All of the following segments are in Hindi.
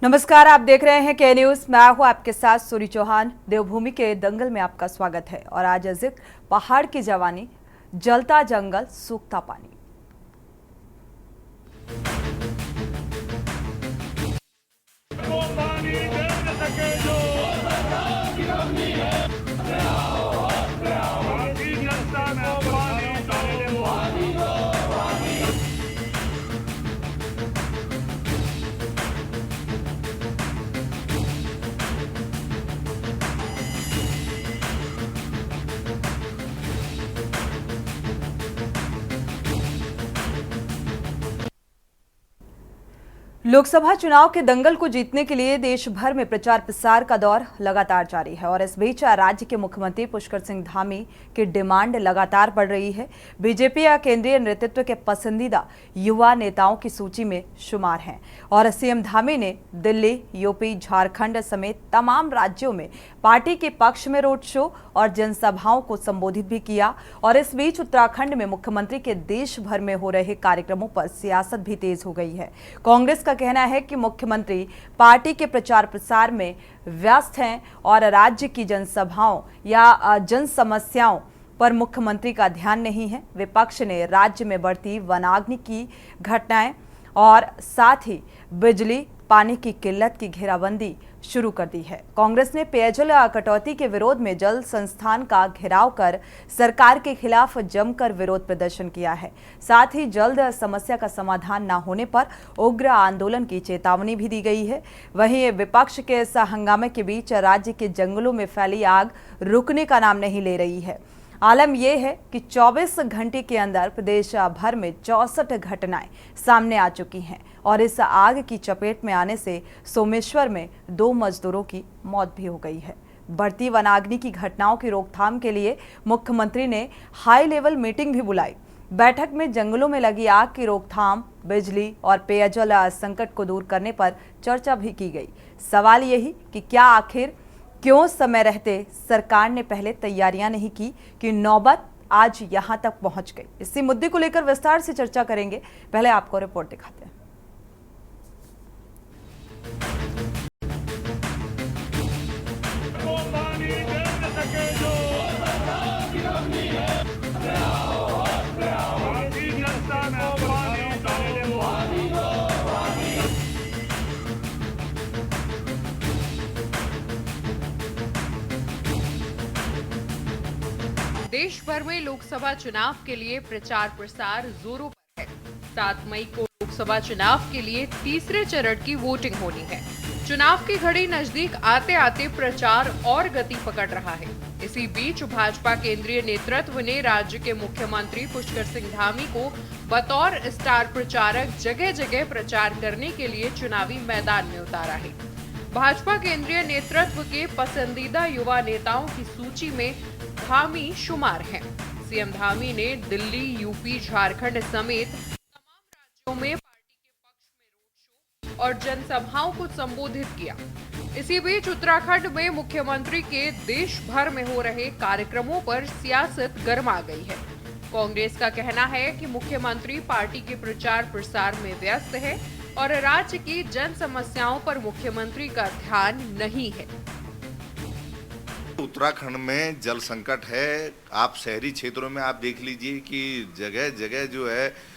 नमस्कार, आप देख रहे हैं के न्यूज। मैं हूं आपके साथ सूरी चौहान। देवभूमि के दंगल में आपका स्वागत है और आज जिक्र पहाड़ की जवानी, जलता जंगल, सूखता पानी। लोकसभा चुनाव के दंगल को जीतने के लिए देश भर में प्रचार प्रसार का दौर लगातार जारी है और इस बीच राज्य के मुख्यमंत्री पुष्कर सिंह धामी की डिमांड लगातार बढ़ रही है। बीजेपी या केंद्रीय नेतृत्व के पसंदीदा युवा नेताओं की सूची में शुमार हैं और सीएम धामी ने दिल्ली, यूपी, झारखंड समेत तमाम राज्यों में पार्टी के पक्ष में रोड शो और जनसभाओं को संबोधित भी किया। और इस बीच उत्तराखंड में मुख्यमंत्री के देश भर में हो रहे कार्यक्रमों पर सियासत भी तेज हो गई है। कांग्रेस का कहना है कि मुख्यमंत्री पार्टी के प्रचार प्रसार में व्यस्त हैं और राज्य की जनसभाओं या जन समस्याओं पर मुख्यमंत्री का ध्यान नहीं है। विपक्ष ने राज्य में बढ़ती वनाग्नि की घटनाएं और साथ ही बिजली पानी की किल्लत की घेराबंदी शुरू कर दी है। कांग्रेस ने पेयजल कटौती के विरोध में जल संस्थान का घेराव कर सरकार के खिलाफ जमकर विरोध प्रदर्शन किया है। साथ ही जल्द समस्या का समाधान न होने पर उग्र आंदोलन की चेतावनी भी दी गई है। वहीं विपक्ष के इस हंगामे के बीच राज्य के जंगलों में फैली आग रुकने का नाम नहीं ले रही है। आलम यह है कि 24 घंटे के अंदर प्रदेश भर में 64 घटनाएं सामने आ चुकी हैं और इस आग की चपेट में आने से सोमेश्वर में 2 मजदूरों की मौत भी हो गई है। बढ़ती वनाग्नि की घटनाओं की रोकथाम के लिए मुख्यमंत्री ने हाई लेवल मीटिंग भी बुलाई। बैठक में जंगलों में लगी आग की रोकथाम, बिजली और पेयजल संकट को दूर करने पर चर्चा भी की गई। सवाल यही कि क्या आखिर क्यों समय रहते सरकार ने पहले तैयारियां नहीं की कि नौबत आज यहां तक पहुंच गई। इसी मुद्दे को लेकर विस्तार से चर्चा करेंगे। पहले आपको रिपोर्ट दिखाते हैं। देश भर में लोकसभा चुनाव के लिए प्रचार प्रसार जोरों पर है। 7 मई को लोकसभा चुनाव के लिए तीसरे चरण की वोटिंग होनी है। चुनाव की घड़ी नजदीक आते आते प्रचार और गति पकड़ रहा है। इसी बीच भाजपा केंद्रीय नेतृत्व ने राज्य के मुख्यमंत्री पुष्कर सिंह धामी को बतौर स्टार प्रचारक जगह जगह प्रचार करने के लिए चुनावी मैदान में उतारा है। भाजपा केंद्रीय नेतृत्व के पसंदीदा युवा नेताओं की सूची में धामी शुमार हैं। सीएम धामी ने दिल्ली, यूपी, झारखंड समेत तमाम राज्यों में पार्टी के पक्ष में रोड शो और जनसभाओं को संबोधित किया। इसी बीच उत्तराखंड में मुख्यमंत्री के देश भर में हो रहे कार्यक्रमों पर सियासत गर्मा गई है। कांग्रेस का कहना है कि मुख्यमंत्री पार्टी के प्रचार प्रसार में व्यस्त है और राज्य की जन समस्याओं पर मुख्यमंत्री का ध्यान नहीं है। उत्तराखंड में जल संकट है। आप शहरी क्षेत्रों में आप देख लीजिए कि जगह जगह जो है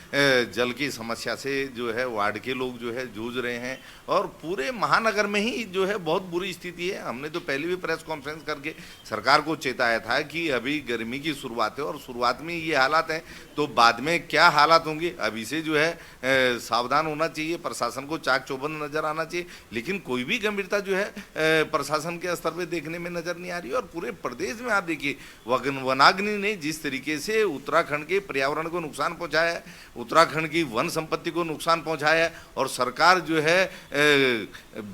जल की समस्या से जो है वार्ड के लोग जो है जूझ रहे हैं और पूरे महानगर में ही जो है बहुत बुरी स्थिति है। हमने तो पहले भी प्रेस कॉन्फ्रेंस करके सरकार को चेताया था कि अभी गर्मी की शुरुआत है और शुरुआत में ये हालात हैं तो बाद में क्या हालात होंगे, अभी से जो है सावधान होना चाहिए। प्रशासन को चाक चौबंद नजर आना चाहिए, लेकिन कोई भी गंभीरता जो है प्रशासन के स्तर पर देखने में नजर नहीं आ रही। और पूरे प्रदेश में आप देखिए वनाग्नि ने जिस तरीके से उत्तराखंड के पर्यावरण को नुकसान पहुंचाया है, उत्तराखंड की वन संपत्ति को नुकसान पहुंचाया है और सरकार जो है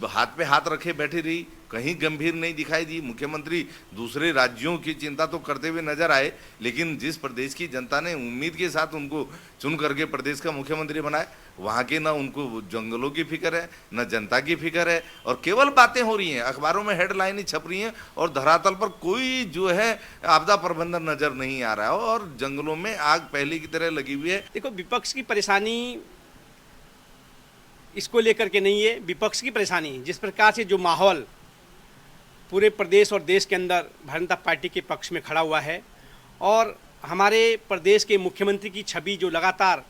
हाथ पे हाथ रखे बैठी रही, कहीं गंभीर नहीं दिखाई दी। मुख्यमंत्री दूसरे राज्यों की चिंता तो करते हुए नजर आए, लेकिन जिस प्रदेश की जनता ने उम्मीद के साथ उनको चुन करके प्रदेश का मुख्यमंत्री बनाए, वहाँ के ना उनको जंगलों की फिक्र है, न जनता की फिक्र है और केवल बातें हो रही हैं, अखबारों में हेडलाइनें छप रही हैं और धरातल पर कोई जो है आपदा प्रबंधन नजर नहीं आ रहा है और जंगलों में आग पहले की तरह लगी हुई है। देखो, विपक्ष की परेशानी इसको लेकर के नहीं है, विपक्ष की परेशानी। जिस प्रकार से जो माहौल पूरे प्रदेश और देश के अंदर भारतीय जनता पार्टी के पक्ष में खड़ा हुआ है और हमारे प्रदेश के मुख्यमंत्री की छवि जो लगातार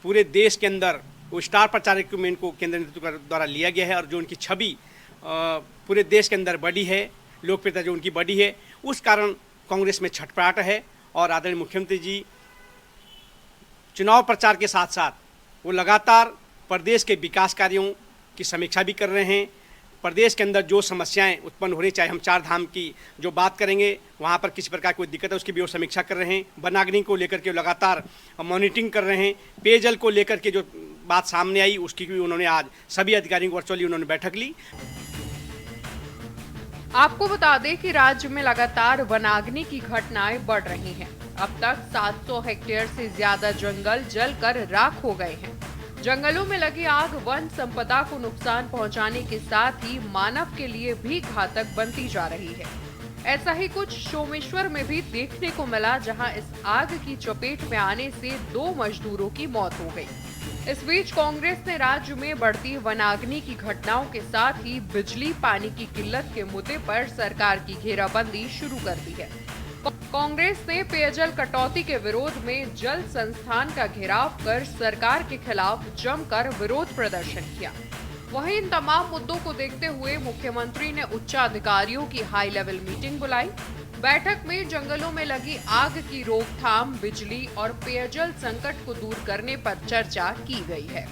पूरे देश के अंदर वो स्टार प्रचारक को केंद्र नेतृत्व द्वारा लिया गया है और जो उनकी छवि पूरे देश के अंदर बढ़ी है, लोकप्रियता जो उनकी बढ़ी है, उस कारण कांग्रेस में छटपटाहट है। और आदरणीय मुख्यमंत्री जी चुनाव प्रचार के साथ साथ वो लगातार प्रदेश के विकास कार्यों की समीक्षा भी कर रहे हैं। प्रदेश के अंदर जो समस्याएं उत्पन्न हो रही, चाहे हम चार धाम की जो बात करेंगे वहाँ पर किसी प्रकार की कोई दिक्कत है उसकी भी वो समीक्षा कर रहे हैं। वनाग्नि को लेकर के लगातार मॉनिटरिंग कर रहे हैं। पेयजल को लेकर के जो बात सामने आई उसकी भी उन्होंने आज सभी अधिकारियों को वर्चुअली उन्होंने बैठक ली। आपको बता दें कि राज्य में लगातार वनाग्नि की घटनाएं बढ़ रही हैं। अब तक 700 हेक्टेयर से ज्यादा जंगल जलकर राख हो गए हैं। जंगलों में लगी आग वन संपदा को नुकसान पहुंचाने के साथ ही मानव के लिए भी घातक बनती जा रही है। ऐसा ही कुछ सोमेश्वर में भी देखने को मिला, जहां इस आग की चपेट में आने से 2 मजदूरों की मौत हो गई। इस बीच कांग्रेस ने राज्य में बढ़ती वनाग्नि की घटनाओं के साथ ही बिजली पानी की किल्लत के मुद्दे पर सरकार की घेराबंदी शुरू कर दी है। कांग्रेस ने पेयजल कटौती के विरोध में जल संस्थान का घेराव कर सरकार के खिलाफ जमकर विरोध प्रदर्शन किया। वहीं इन तमाम मुद्दों को देखते हुए मुख्यमंत्री ने उच्चाधिकारियों की हाई लेवल मीटिंग बुलाई। बैठक में जंगलों में लगी आग की रोकथाम, बिजली और पेयजल संकट को दूर करने पर चर्चा की गई है।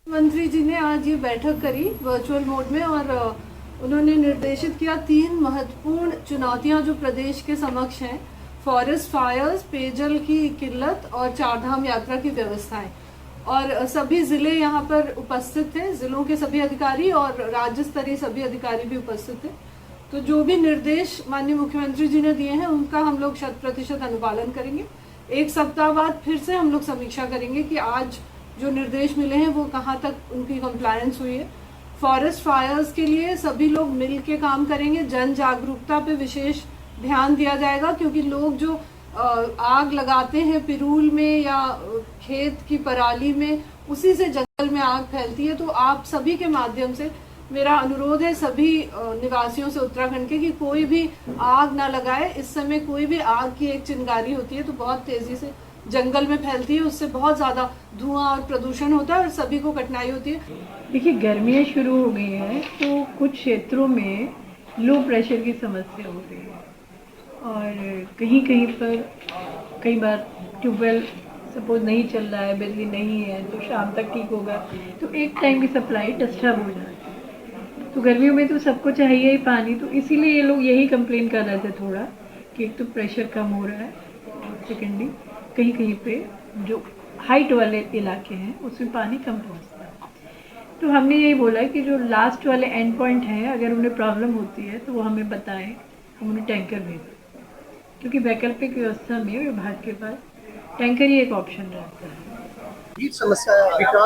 मंत्री जी ने आज ये बैठक करी वर्चुअल मोड में और उन्होंने निर्देशित किया 3 महत्वपूर्ण चुनौतियां जो प्रदेश के समक्ष हैं, फॉरेस्ट फायर्स, पेयजल की किल्लत और चारधाम यात्रा की व्यवस्थाएं। और सभी जिले यहाँ पर उपस्थित थे, जिलों के सभी अधिकारी और राज्य स्तरीय सभी अधिकारी भी उपस्थित थे। तो जो भी निर्देश माननीय मुख्यमंत्री जी ने दिए हैं उनका हम लोग 100% अनुपालन करेंगे। 1 सप्ताह बाद फिर से हम लोग समीक्षा करेंगे कि आज जो निर्देश मिले हैं वो कहाँ तक उनकी कंप्लायंस हुई है। फॉरेस्ट फायर्स के लिए सभी लोग मिल के काम करेंगे। जन जागरूकता पे विशेष ध्यान दिया जाएगा, क्योंकि लोग जो आग लगाते हैं पिरूल में या खेत की पराली में, उसी से जंगल में आग फैलती है। तो आप सभी के माध्यम से मेरा अनुरोध है सभी निवासियों से उत्तराखंड के कि कोई भी आग ना लगाए। इस समय कोई भी आग की एक चिंगारी होती है तो बहुत तेजी से जंगल में फैलती है, उससे बहुत ज़्यादा धुआं और प्रदूषण होता है और सभी को कठिनाई होती है। देखिए, गर्मियाँ शुरू हो गई हैं तो कुछ क्षेत्रों में लो प्रेशर की समस्या हो गई है और कहीं कहीं पर कई बार ट्यूबवेल सपोज नहीं चल रहा है, बिजली नहीं है तो शाम तक ठीक होगा, तो एक टाइम की सप्लाई डिस्टर्ब हो जाती है। तो गर्मियों में तो सबको चाहिए ही पानी, तो इसीलिए ये लोग यही कंप्लेन कर रहे थे थोड़ा कि एक तो प्रेशर कम हो रहा है और सेकेंडली कहीं कहीं पे जो हाइट वाले इलाके हैं उसमें पानी कम पहुंचता है। तो हमने यही बोला कि जो लास्ट वाले एंड पॉइंट हैं, अगर उन्हें प्रॉब्लम होती है तो वो हमें बताएं, हम उन्हें टैंकर भेजें, क्योंकि वैकल्पिक व्यवस्था में विभाग के पास टैंकर ही एक ऑप्शन रहता है।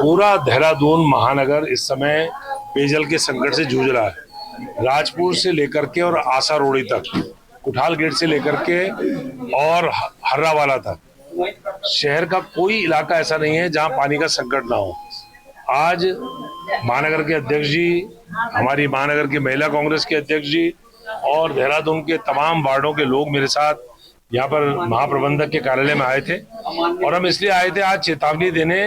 पूरा देहरादून महानगर इस समय पेयजल के संकट से जूझ रहा है। राजपुर से लेकर के और आसा रोड़ी तक, कुठाल गेट से लेकर के और हर्रावाला तक, शहर का कोई इलाका ऐसा नहीं है जहां पानी का संकट ना हो। आज महानगर के अध्यक्ष जी, हमारी महानगर की महिला कांग्रेस के अध्यक्ष जी और देहरादून के तमाम वार्डों के लोग मेरे साथ यहाँ पर महाप्रबंधक के कार्यालय में आए थे और हम इसलिए आए थे आज चेतावनी देने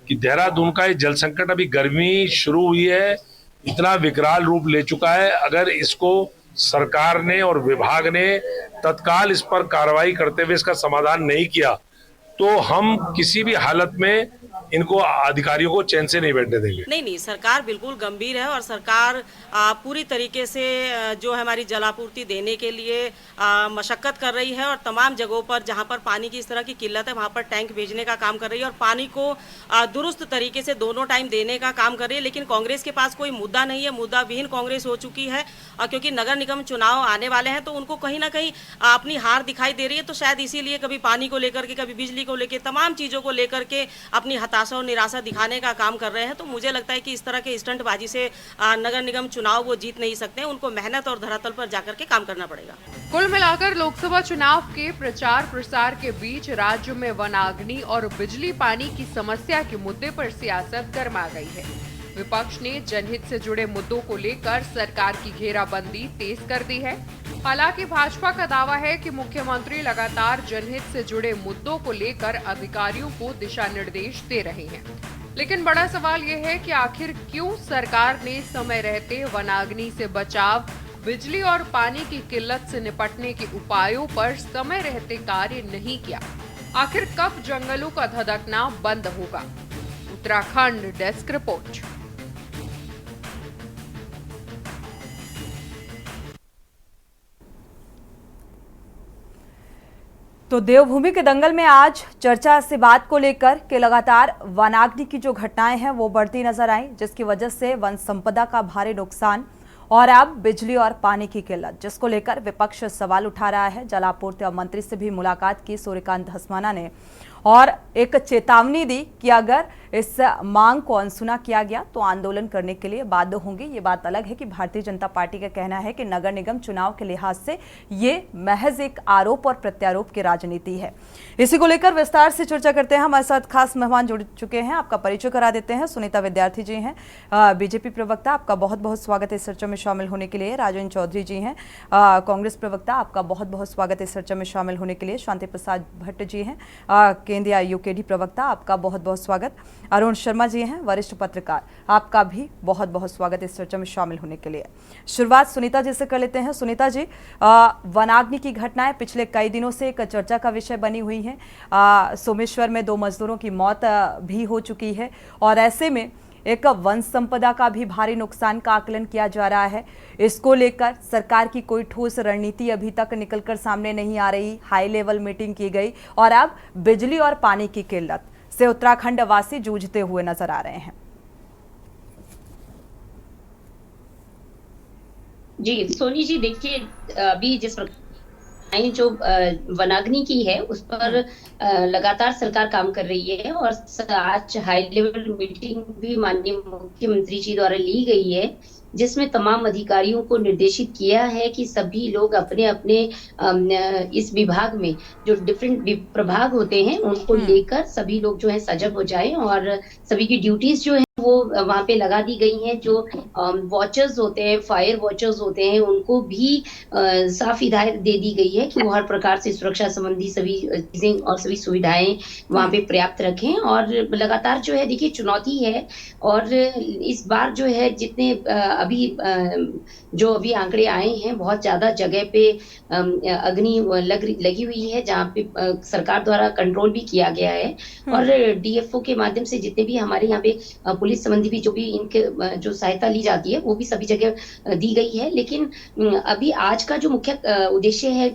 कि देहरादून का ये जल संकट, अभी गर्मी शुरू हुई है, इतना विकराल रूप ले चुका है। अगर इसको सरकार ने और विभाग ने तत्काल इस पर कार्रवाई करते हुए इसका समाधान नहीं किया तो हम किसी भी हालत में इनको अधिकारियों को चैन से नहीं बैठने देंगे। नहीं, सरकार बिल्कुल गंभीर है और सरकार पूरी तरीके से जो है हमारी जलापूर्ति देने के लिए मशक्कत कर रही है और तमाम जगहों पर जहां पर पानी की इस तरह की किल्लत है वहां पर टैंक भेजने का काम कर रही है और पानी को दुरुस्त तरीके से दोनों टाइम देने का काम कर रही है। लेकिन कांग्रेस के पास कोई मुद्दा नहीं है, मुद्दा विहीन कांग्रेस हो चुकी है क्योंकि नगर निगम चुनाव आने वाले हैं तो उनको कहीं ना कहीं अपनी हार दिखाई दे रही है। तो शायद इसीलिए कभी पानी को लेकर के, कभी बिजली को लेकर, तमाम चीज़ों को लेकर के अपनी हताशा हताशा और निराशा दिखाने का काम कर रहे हैं। तो मुझे लगता है कि इस तरह के स्टंटबाजी से नगर निगम चुनाव वो जीत नहीं सकते हैं। उनको मेहनत और धरातल पर जाकर के काम करना पड़ेगा। कुल मिलाकर लोकसभा चुनाव के प्रचार प्रसार के बीच राज्य में वनाग्नि और बिजली पानी की समस्या के मुद्दे पर सियासत गरमा गई है। विपक्ष ने जनहित से जुड़े मुद्दों को लेकर सरकार की घेराबंदी तेज कर दी है। हालांकि भाजपा का दावा है कि मुख्यमंत्री लगातार जनहित से जुड़े मुद्दों को लेकर अधिकारियों को दिशा निर्देश दे रहे हैं। लेकिन बड़ा सवाल यह है कि आखिर क्यों सरकार ने समय रहते वनाग्नि से बचाव, बिजली और पानी की किल्लत से निपटने के उपायों पर समय रहते कार्य नहीं किया। आखिर कब जंगलों का धधकना बंद होगा? Uttarakhand desk report. तो देवभूमि के दंगल में आज चर्चा इस बात को लेकर कि लगातार वनाग्नि की जो घटनाएं हैं वो बढ़ती नजर आई, जिसकी वजह से वन संपदा का भारी नुकसान और अब बिजली और पानी की किल्लत, जिसको लेकर विपक्ष सवाल उठा रहा है। जल आपूर्ति मंत्री से भी मुलाकात की सूर्यकांत धस्माना ने और एक चेतावनी दी कि अगर इस मांग को अनसुना किया गया तो आंदोलन करने के लिए बाध्य होंगे। ये बात अलग है कि भारतीय जनता पार्टी का कहना है कि नगर निगम चुनाव के लिहाज से ये महज एक आरोप और प्रत्यारोप की राजनीति है। इसी को लेकर विस्तार से चर्चा करते हैं। हमारे साथ खास मेहमान जुड़ चुके हैं, आपका परिचय करा देते हैं। सुनीता विद्यार्थी जी हैं, बीजेपी प्रवक्ता, आपका बहुत बहुत स्वागत है इस चर्चा में शामिल होने के लिए। राजेंद्र चौधरी जी हैं, कांग्रेस प्रवक्ता, आपका बहुत बहुत स्वागत है इस चर्चा में शामिल होने के लिए। शांति प्रसाद भट्ट जी हैं, केंद्रीय यूकेडी प्रवक्ता, आपका बहुत बहुत स्वागत। अरुण शर्मा जी हैं, वरिष्ठ पत्रकार, आपका भी बहुत बहुत स्वागत इस चर्चा में शामिल होने के लिए। शुरुआत सुनीता जी से कर लेते हैं। सुनीता जी, वनाग्नि की घटनाएं पिछले कई दिनों से एक चर्चा का विषय बनी हुई है। सोमेश्वर में 2 मजदूरों की मौत भी हो चुकी है और ऐसे में एक वन संपदा का भी भारी नुकसान का आकलन किया जा रहा है। इसको लेकर सरकार की कोई ठोस रणनीति अभी तक निकलकर सामने नहीं आ रही। हाई लेवल मीटिंग की गई और अब बिजली और पानी की किल्लत से उत्तराखंड वासी जूझते हुए नजर आ रहे हैं। जी सोनी जी, देखिए अभी जिस प्रकार जो वनाग्नि की है उस पर लगातार सरकार काम कर रही है और आज हाई लेवल मीटिंग भी माननीय मुख्यमंत्री जी द्वारा ली गई है, जिसमें तमाम अधिकारियों को निर्देशित किया है कि सभी लोग अपने अपने इस विभाग में जो डिफरेंट प्रभाग होते हैं उनको लेकर सभी लोग जो है सजग हो जाएं और सभी की ड्यूटीज जो है वो वहां पे लगा दी गई हैं। जो वॉचर्स होते हैं, फायर वॉचर्स होते हैं, उनको भी साफ हिदायत दे दी गई है कि वो हर प्रकार से सुरक्षा संबंधी सभी चीजें और सभी सुविधाएं वहां पे पर्याप्त रखें। और लगातार जो है देखिए चुनौती है और इस बार जो है जितने अभी जो अभी आंकड़े आए हैं, बहुत ज्यादा जगह पे अग्नि लगी हुई है जहाँ पे सरकार द्वारा कंट्रोल भी किया गया है और डीएफओ के माध्यम से जितने भी हमारे यहाँ पे पुलिस संबंधी भी जो भी इनके जो सहायता ली जाती है वो भी सभी जगह दी गई है। लेकिन अभी आज का जो मुख्य उद्देश्य है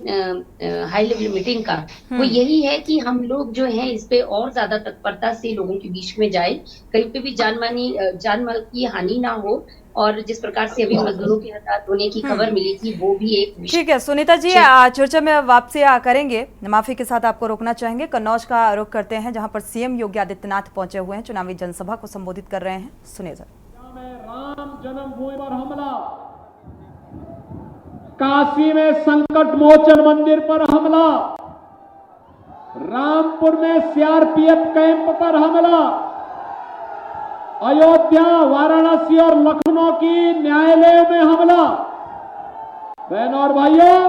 हाई लेवल मीटिंग का, वो यही है कि हम लोग जो है इस पे और ज्यादा तत्परता से लोगों के बीच में जाए, कहीं पे भी जान माल की हानि ना हो। और जिस प्रकार से अभी मजदूरों के हताहत होने की खबर मिली थी वो भी एक ठीक है। सुनीता जी, चर्चा में वापसी करेंगे, माफी के साथ आपको रोकना चाहेंगे। कन्नौज का रुख करते हैं जहां पर सीएम योगी आदित्यनाथ पहुंचे हुए हैं, चुनावी जनसभा को संबोधित कर रहे हैं। सुनिए जरा। राम जन्मभूमि पर हमला, काशी में संकट मोचन मंदिर पर हमला, रामपुर में सीआरपीएफ कैंप पर हमला, अयोध्या, वाराणसी और लखनऊ की न्यायालयों में हमला। बहनों और भाइयों,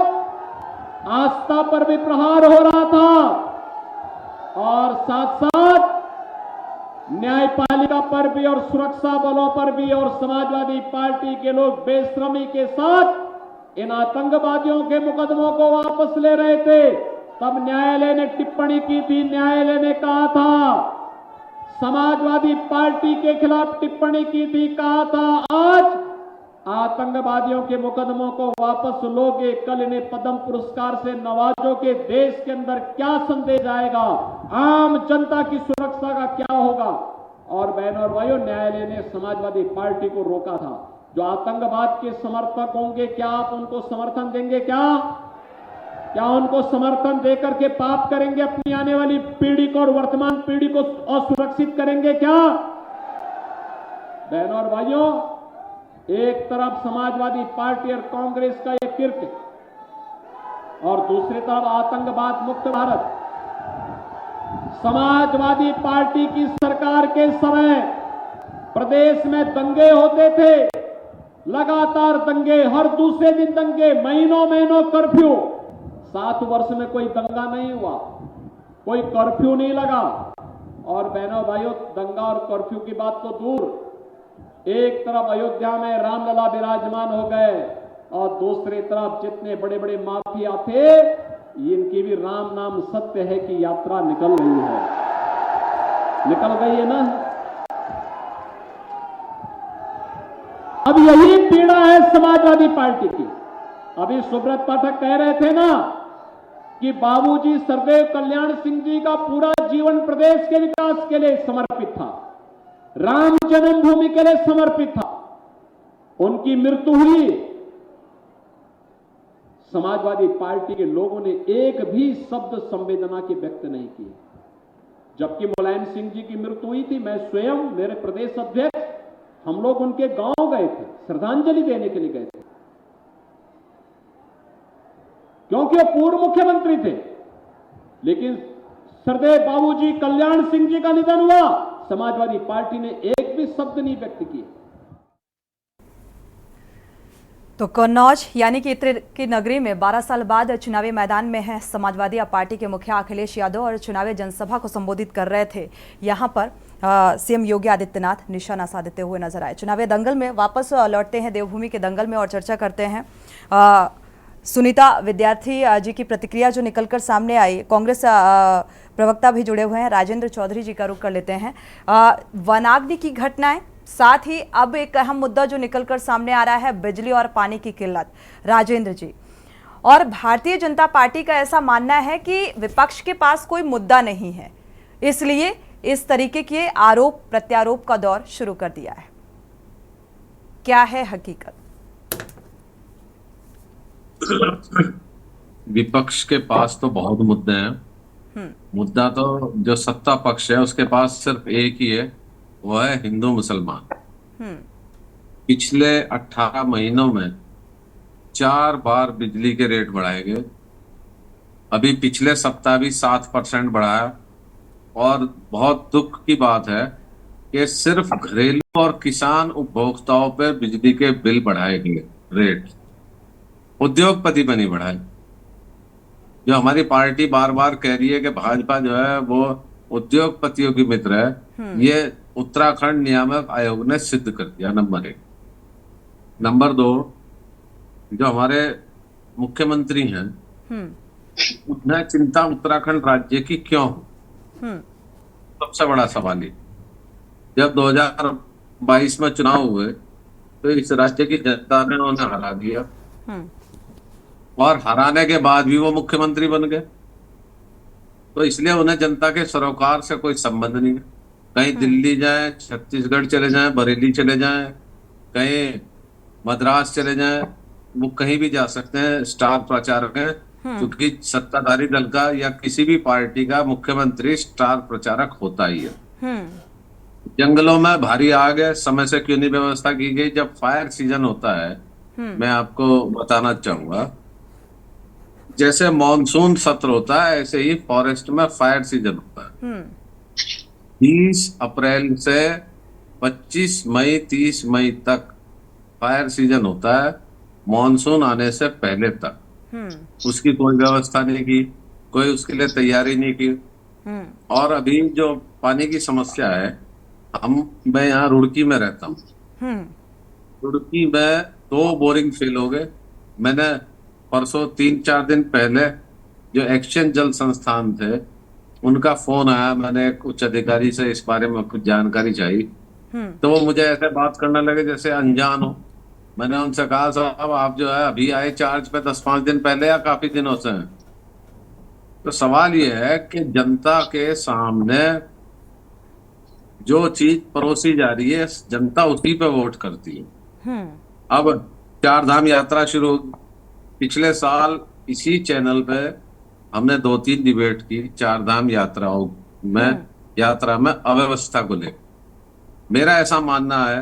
आस्था पर भी प्रहार हो रहा था और साथ साथ न्यायपालिका पर भी और सुरक्षा बलों पर भी और समाजवादी पार्टी के लोग बेशर्मी के साथ इन आतंकवादियों के मुकदमों को वापस ले रहे थे। तब न्यायालय ने टिप्पणी की थी, न्यायालय ने कहा था, समाजवादी पार्टी के खिलाफ टिप्पणी की थी, कहा था आज आतंकवादियों के मुकदमों को वापस लोगे, कल इन्हें पद्म पुरस्कार से नवाजोगे, देश के अंदर क्या संदेश आएगा, आम जनता की सुरक्षा का क्या होगा। और बहनों और भाइयों, न्यायालय ने समाजवादी पार्टी को रोका था। जो आतंकवाद के समर्थक होंगे, क्या आप उनको समर्थन देंगे? क्या क्या उनको समर्थन देकर के पाप करेंगे? अपनी आने वाली पीढ़ी को और वर्तमान पीढ़ी को असुरक्षित करेंगे क्या? बहनों और भाइयों, एक तरफ समाजवादी पार्टी और कांग्रेस का ये कृत्य और दूसरी तरफ आतंकवाद मुक्त भारत। समाजवादी पार्टी की सरकार के समय प्रदेश में दंगे होते थे, लगातार दंगे, हर दूसरे दिन दंगे, महीनों महीनों कर्फ्यू। 7 वर्ष में कोई दंगा नहीं हुआ, कोई कर्फ्यू नहीं लगा। और बहनों भाइयों, दंगा और कर्फ्यू की बात तो दूर, एक तरफ अयोध्या में रामलला विराजमान हो गए और दूसरी तरफ जितने बड़े बड़े माफिया थे, इनकी भी राम नाम सत्य है कि यात्रा निकल रही है, निकल गई है ना। अब यही पीड़ा है समाजवादी पार्टी की। अभी सुब्रत पाठक कह रहे थे ना कि बाबूजी सरदेव कल्याण सिंह जी का पूरा जीवन प्रदेश के विकास के लिए समर्पित था, राम जन्मभूमि के लिए समर्पित था। उनकी मृत्यु हुई, समाजवादी पार्टी के लोगों ने एक भी शब्द संवेदना की व्यक्त नहीं की। जबकि मुलायम सिंह जी की मृत्यु हुई थी, मैं स्वयं, मेरे प्रदेश अध्यक्ष, हम लोग उनके गांव गए थे, श्रद्धांजलि देने के लिए गए थे, क्योंकि वो पूर्व मुख्यमंत्री थे। लेकिन सरदेव बाबूजी कल्याण सिंह जी का निधन हुआ, समाजवादी पार्टी ने एक भी शब्द नहीं व्यक्त किया। तो कन्नौज यानी कि इत्र की नगरी में 12 साल बाद चुनावी मैदान में है समाजवादी पार्टी के मुखिया अखिलेश यादव और चुनावी जनसभा को संबोधित कर रहे थे। यहां पर सीएम योगी आदित्यनाथ निशाना साधते हुए नजर आए। चुनावी दंगल में वापस लौटते हैं देवभूमि के दंगल में और चर्चा करते हैं। सुनीता विद्यार्थी जी की प्रतिक्रिया जो निकलकर सामने आई, कांग्रेस प्रवक्ता भी जुड़े हुए हैं, राजेंद्र चौधरी जी का रुख कर लेते हैं। वनाग्नि की घटनाएं, साथ ही अब एक अहम मुद्दा जो निकलकर सामने आ रहा है बिजली और पानी की किल्लत। राजेंद्र जी, और भारतीय जनता पार्टी का ऐसा मानना है कि विपक्ष के पास कोई मुद्दा नहीं है, इसलिए इस तरीके के आरोप प्रत्यारोप का दौर शुरू कर दिया है। क्या है हकीकत? विपक्ष के पास तो बहुत मुद्दे हैं। मुद्दा तो जो सत्ता पक्ष है उसके पास सिर्फ एक ही है, वो है हिंदू मुसलमान। पिछले 18 महीनों में 4 बार बिजली के रेट बढ़ाए गए। अभी पिछले सप्ताह भी 7% बढ़ाया। और बहुत दुख की बात है कि सिर्फ घरेलू और किसान उपभोक्ताओं पर बिजली के बिल बढ़ाए गए रेट, उद्योगपति पर नहीं बढ़ाए। जो हमारी पार्टी बार बार कह रही है कि भाजपा जो है वो उद्योगपतियों की मित्र है, ये उत्तराखंड नियामक आयोग ने सिद्ध कर दिया, नंबर 1। नंबर 2, जो हमारे मुख्यमंत्री हैं उन्हें चिंता उत्तराखंड राज्य की क्यों हो? सबसे बड़ा सवाल है। जब 2022 में चुनाव हुए तो इस राज्य की जनता ने उन्हें हरा दिया और हराने के बाद भी वो मुख्यमंत्री बन गए। तो इसलिए उन्हें जनता के सरोकार से कोई संबंध नहीं है। कहीं दिल्ली जाएं, छत्तीसगढ़ चले जाएं, बरेली चले जाएं, कहीं मद्रास चले जाएं, वो कहीं भी जा सकते हैं, स्टार प्रचारक हैं। क्योंकि सत्ताधारी दल का या किसी भी पार्टी का मुख्यमंत्री स्टार प्रचारक होता ही है। जंगलों में भारी आग है, समय से क्यों नहीं व्यवस्था की गई? जब फायर सीजन होता है, मैं आपको बताना चाहूंगा, जैसे मॉनसून सत्र होता है ऐसे ही फॉरेस्ट में फायर सीजन होता है। 20 अप्रैल से 25 मई 30 मई तक फायर सीजन होता है, मॉनसून आने से पहले तक। उसकी कोई व्यवस्था नहीं की, कोई उसके लिए तैयारी नहीं की। और अभी जो पानी की समस्या है, मैं यहाँ रुड़की में रहता हूँ। रुड़की में 2 बोरिंग फेल हो गए। मैंने परसों 3-4 दिन पहले जो एक्शन जल संस्थान थे उनका फोन आया, मैंने एक उच्च अधिकारी से इस बारे में कुछ जानकारी चाहिए, तो वो मुझे ऐसे बात करने लगे जैसे अनजान हो। मैंने उनसे कहा, साहब आप जो है अभी आए चार्ज पे 10-5 दिन पहले या काफी दिनों से हैं? तो सवाल ये है कि जनता के सामने जो चीज परोसी जा रही है, जनता उसी पे वोट करती है। अब 4 धाम यात्रा शुरू, पिछले साल इसी चैनल पे हमने 2-3 डिबेट की चार धाम यात्राओं में अव्यवस्था को लेकर। मेरा ऐसा मानना है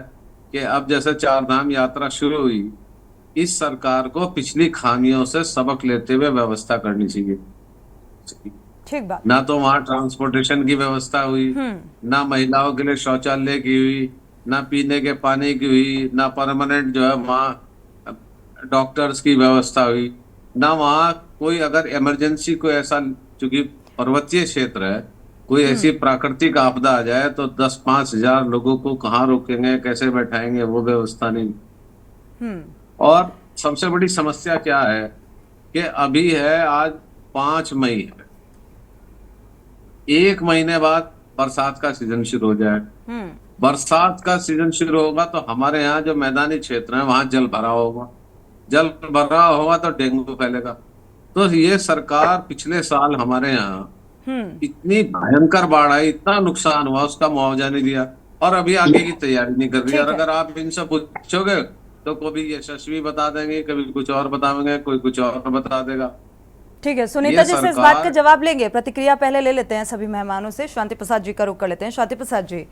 कि अब जैसे चार धाम यात्रा शुरू हुई, इस सरकार को पिछली खामियों से सबक लेते हुए व्यवस्था करनी चाहिए। ठीक बात। ना तो वहां ट्रांसपोर्टेशन की व्यवस्था हुई, ना महिलाओं के लिए शौचालय की हुई, ना पीने के पानी की हुई, ना परमानेंट जो है वहाँ डॉक्टर्स की व्यवस्था हुई, ना वहाँ कोई अगर इमरजेंसी कोई ऐसा, चूंकि पर्वतीय क्षेत्र है, कोई ऐसी प्राकृतिक आपदा आ जाए तो 10-5 हजार लोगों को कहाँ रोकेंगे, कैसे बैठाएंगे, वो व्यवस्था नहीं। और सबसे बड़ी समस्या क्या है कि अभी है आज 5 मई है, 1 महीने बाद बरसात का सीजन शुरू हो जाए। बरसात का सीजन शुरू होगा तो हमारे यहाँ जो मैदानी क्षेत्र है वहां जल भरा होगा, जल भरा होगा तो डेंगू फैलेगा। तो ये सरकार पिछले साल हमारे यहाँ इतनी भयंकर बाढ़ आई, इतना नुकसान हुआ, उसका मुआवजा नहीं दिया और अभी आगे की तैयारी नहीं कर रही। और अगर आप इनसे पूछोगे तो कभी यशस्वी बता देंगे, कभी कुछ और बताएंगे, कोई कुछ और बता देगा। ठीक है, सुनीता जी से इस बात का जवाब लेंगे। प्रतिक्रिया पहले ले लेते हैं सभी मेहमानों से। शांति प्रसाद जी का रुख कर लेते हैं। शांति प्रसाद जी,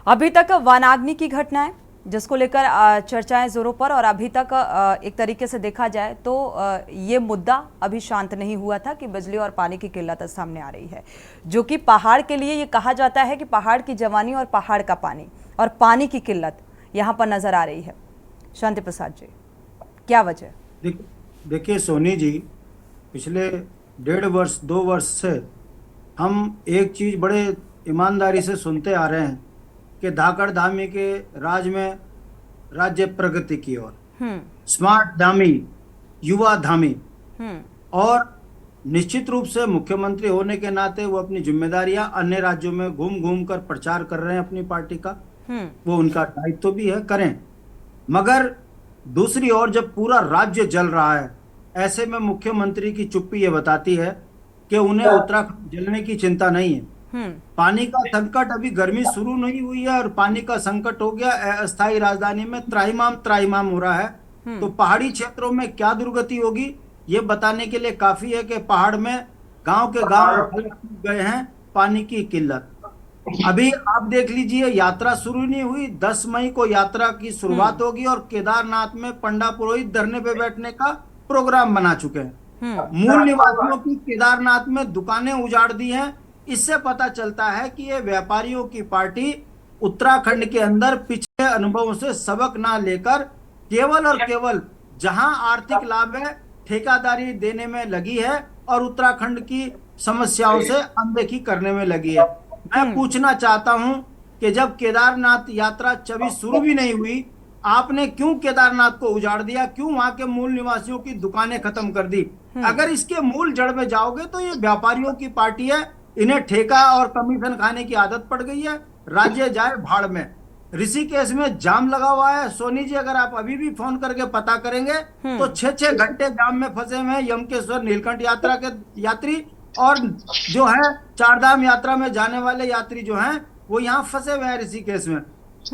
अभी तक वनाग्नि की घटनाएं जिसको लेकर चर्चाएं जोरों पर, और अभी तक एक तरीके से देखा जाए तो ये मुद्दा अभी शांत नहीं हुआ था कि बिजली और पानी की किल्लत सामने आ रही है, जो कि पहाड़ के लिए ये कहा जाता है कि पहाड़ की जवानी और पहाड़ का पानी और पानी की किल्लत यहाँ पर नजर आ रही है। शांति प्रसाद जी, क्या वजह? देखिए सोनी जी, पिछले 1.5 वर्ष 2 वर्ष से हम एक चीज बड़े ईमानदारी से सुनते आ रहे हैं कि धाकड़ धामी के राज में राज्य प्रगति की ओर, स्मार्ट धामी, युवा धामी, और निश्चित रूप से मुख्यमंत्री होने के नाते वो अपनी जिम्मेदारियां अन्य राज्यों में घूम घूम कर प्रचार कर रहे हैं अपनी पार्टी का, वो उनका दायित्व भी है, करें। मगर दूसरी ओर जब पूरा राज्य जल रहा है, ऐसे में मुख्यमंत्री की चुप्पी ये बताती है कि उन्हें उत्तराखंड जलने की चिंता नहीं है। पानी का संकट, अभी गर्मी शुरू नहीं हुई है और पानी का संकट हो गया, अस्थायी राजधानी में त्राहिमाम हो रहा है। तो पहाड़ी क्षेत्रों में क्या दुर्गति होगी ये बताने के लिए काफी है कि पहाड़ में गांव के गांव गए हैं पानी की किल्लत। अभी आप देख लीजिए, यात्रा शुरू नहीं हुई, 10 मई को यात्रा की शुरुआत होगी और केदारनाथ में पंडा पुरोहित धरने पे बैठने का प्रोग्राम बना चुके हैं। मूल निवासियों की केदारनाथ में दुकानें उजाड़ दी हैं। इससे पता चलता है कि ये व्यापारियों की पार्टी उत्तराखंड के अंदर पिछले अनुभवों से सबक ना लेकर केवल और केवल जहां आर्थिक लाभ है ठेकेदारी देने में लगी है और उत्तराखंड की समस्याओं से अनदेखी करने में लगी है। मैं पूछना चाहता हूं कि जब केदारनाथ यात्रा 24 शुरू भी नहीं हुई, आपने क्यों केदारनाथ को उजाड़ दिया? क्यों वहां के मूल निवासियों की दुकानें खत्म कर दी? अगर इसके मूल जड़ में जाओगे तो ये व्यापारियों की पार्टी है, इन्हें ठेका और कमीशन खाने की आदत पड़ गई है। राज्य जाए भाड़ में। ऋषिकेश में जाम लगा हुआ है सोनी जी, अगर आप अभी भी फोन करके पता करेंगे तो 6-6 घंटे जाम में फंसे हुए हैं यमकेश्वर नीलकंठ यात्रा के यात्री, और जो है चारधाम यात्रा में जाने वाले यात्री जो हैं वो यहाँ फंसे हुए हैं ऋषिकेश में।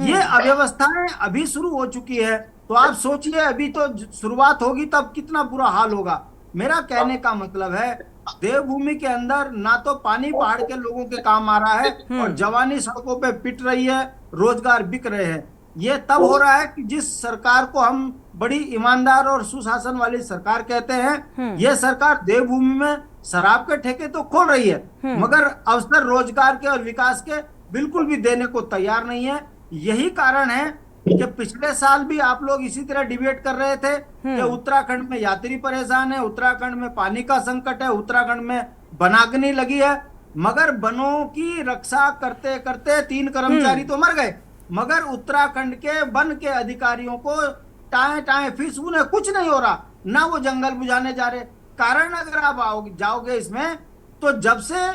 ये अव्यवस्थाएं अभी शुरू हो चुकी है, तो आप सोचिए अभी तो शुरुआत होगी तब कितना बुरा हाल होगा। मेरा कहने का मतलब है देवभूमि के अंदर ना तो पानी पहाड़ के लोगों के काम आ रहा है और जवानी सड़कों पे पिट रही है, रोजगार बिक रहे हैं। ये तब हो रहा है कि जिस सरकार को हम बड़ी ईमानदार और सुशासन वाली सरकार कहते हैं, ये सरकार देवभूमि में शराब के ठेके तो खोल रही है मगर अवसर रोजगार के और विकास के बिल्कुल भी देने को तैयार नहीं है। यही कारण है कि पिछले साल भी आप लोग इसी तरह डिबेट कर रहे थे कि उत्तराखंड में यात्री परेशान है, उत्तराखंड में पानी का संकट है, उत्तराखंड में वनाग्नि लगी है, मगर वनों की रक्षा करते करते 3 कर्मचारी तो मर गए, मगर उत्तराखंड के वन के अधिकारियों को टाए फीस, उन्हें कुछ नहीं हो रहा, ना वो जंगल बुझाने जा रहे। कारण अगर आप जाओगे इसमें तो जब से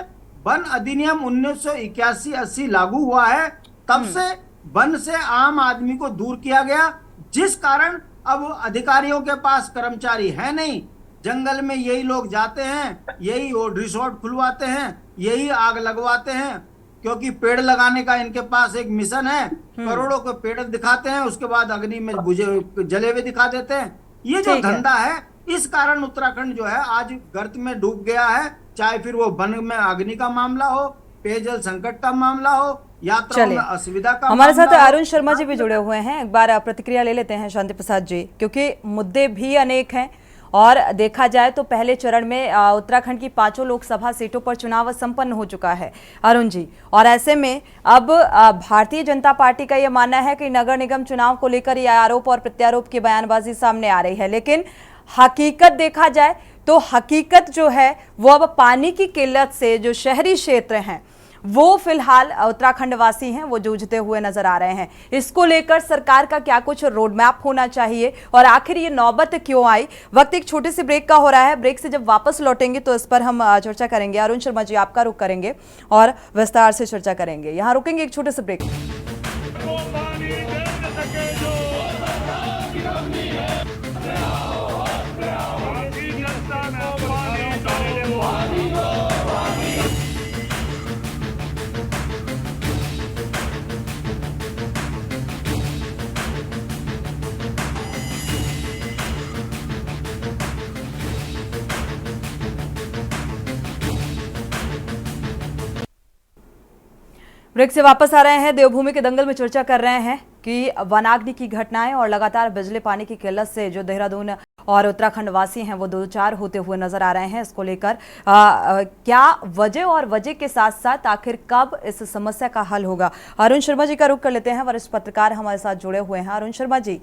वन अधिनियम 1981-80 लागू हुआ है तब से वन से आम आदमी को दूर किया गया, जिस कारण अब अधिकारियों के पास कर्मचारी है नहीं। जंगल में यही लोग जाते हैं, यही रिसोर्ट खुलवाते हैं, यही आग लगवाते हैं, क्योंकि पेड़ लगाने का इनके पास एक मिशन है। करोड़ों के पेड़ दिखाते हैं, उसके बाद अग्नि में बुझे जले हुए दिखा देते हैं। ये जो धंधा है इस कारण उत्तराखंड जो है आज गर्त में डूब गया है, चाहे फिर वो वन में अग्नि का मामला हो, पेयजल संकट का मामला हो, यात्राओं में असुविधा का हमारे साथ मामला हो। अरुण शर्मा जी भी जुड़े हुए हैं। एक बार प्रतिक्रिया ले लेते हैं शांति प्रसाद जी, क्योंकि मुद्दे भी अनेक हैं और देखा जाए तो पहले चरण में उत्तराखंड की 5 लोकसभा सीटों पर चुनाव संपन्न हो चुका है अरुण जी, और ऐसे में अब भारतीय जनता पार्टी का यह मानना है कि नगर निगम चुनाव को लेकर यह आरोप और प्रत्यारोप की बयानबाजी सामने आ रही है, लेकिन हकीकत देखा जाए तो हकीकत जो है वो अब पानी की किल्लत से जो शहरी क्षेत्र हैं वो फिलहाल उत्तराखंड वासी हैं वो जूझते हुए नजर आ रहे हैं। इसको लेकर सरकार का क्या कुछ रोड मैप होना चाहिए और आखिर ये नौबत क्यों आई? वक्त एक छोटे से ब्रेक का हो रहा है। ब्रेक से जब वापस लौटेंगे तो इस पर हम चर्चा करेंगे। अरुण शर्मा जी आपका रुख करेंगे और विस्तार से चर्चा करेंगे। यहाँ रुकेंगे एक छोटे से ब्रेक। ब्रेक से वापस आ रहे हैं। देवभूमि के दंगल में चर्चा कर रहे हैं कि वनाग्नि की घटनाएं और लगातार बिजली पानी की किल्लत से जो देहरादून और उत्तराखंड वासी हैं वो दो चार होते हुए नजर आ रहे हैं। इसको लेकर क्या वजह और वजह के साथ साथ आखिर कब इस समस्या का हल होगा? अरुण शर्मा जी का रुख कर लेते हैं, वरिष्ठ पत्रकार हमारे साथ जुड़े हुए हैं। अरुण शर्मा जी,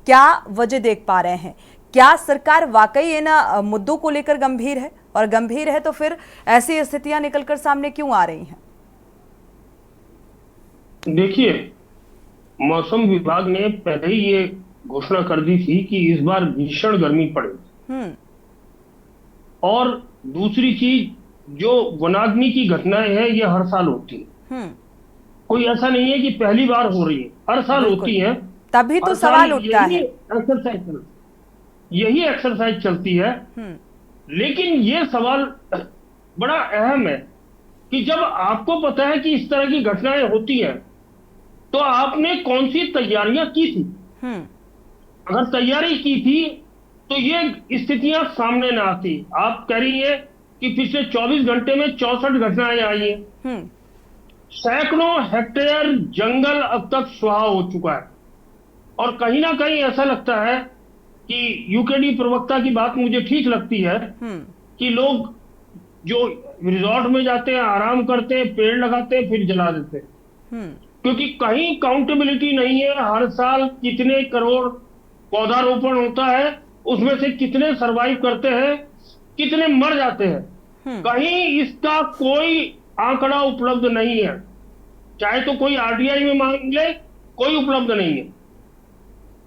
क्या वजह देख पा रहे हैं? क्या सरकार वाकई इन मुद्दों को लेकर गंभीर है, और गंभीर है तो फिर ऐसी स्थितियां निकलकर सामने क्यों आ रही हैं? देखिए, मौसम विभाग ने पहले ही ये घोषणा कर दी थी कि इस बार भीषण गर्मी पड़ेगी। और दूसरी चीज, जो वनाग्नि की घटनाएं हैं ये हर साल होती है, कोई ऐसा नहीं है कि पहली बार हो रही है, हर साल होती है। तभी तो सवाल उठता है, यही एक्सरसाइज चलती है। लेकिन ये सवाल बड़ा अहम है कि जब आपको पता है कि इस तरह की घटनाएं होती हैं तो आपने कौन सी तैयारियां की थी? अगर तैयारी की थी तो ये स्थितियां सामने ना आती। आप कह रही है कि पिछले 24 घंटे में 64 घटनाएं आई हैं। सैकड़ों हेक्टेयर जंगल अब तक स्वाहा हो चुका है। और कहीं ना कहीं ऐसा लगता है कि यूकेडी प्रवक्ता की बात मुझे ठीक लगती है कि लोग जो रिजॉर्ट में जाते हैं, आराम करते हैं, पेड़ लगाते हैं, फिर जला देते हैं, क्योंकि कहीं काउंटेबिलिटी नहीं है। हर साल कितने करोड़ पौधारोपण होता है, उसमें से कितने सरवाइव करते हैं, कितने मर जाते हैं, कहीं इसका कोई आंकड़ा उपलब्ध नहीं है। चाहे तो कोई आरटीआई में मांग ले, कोई उपलब्ध नहीं है।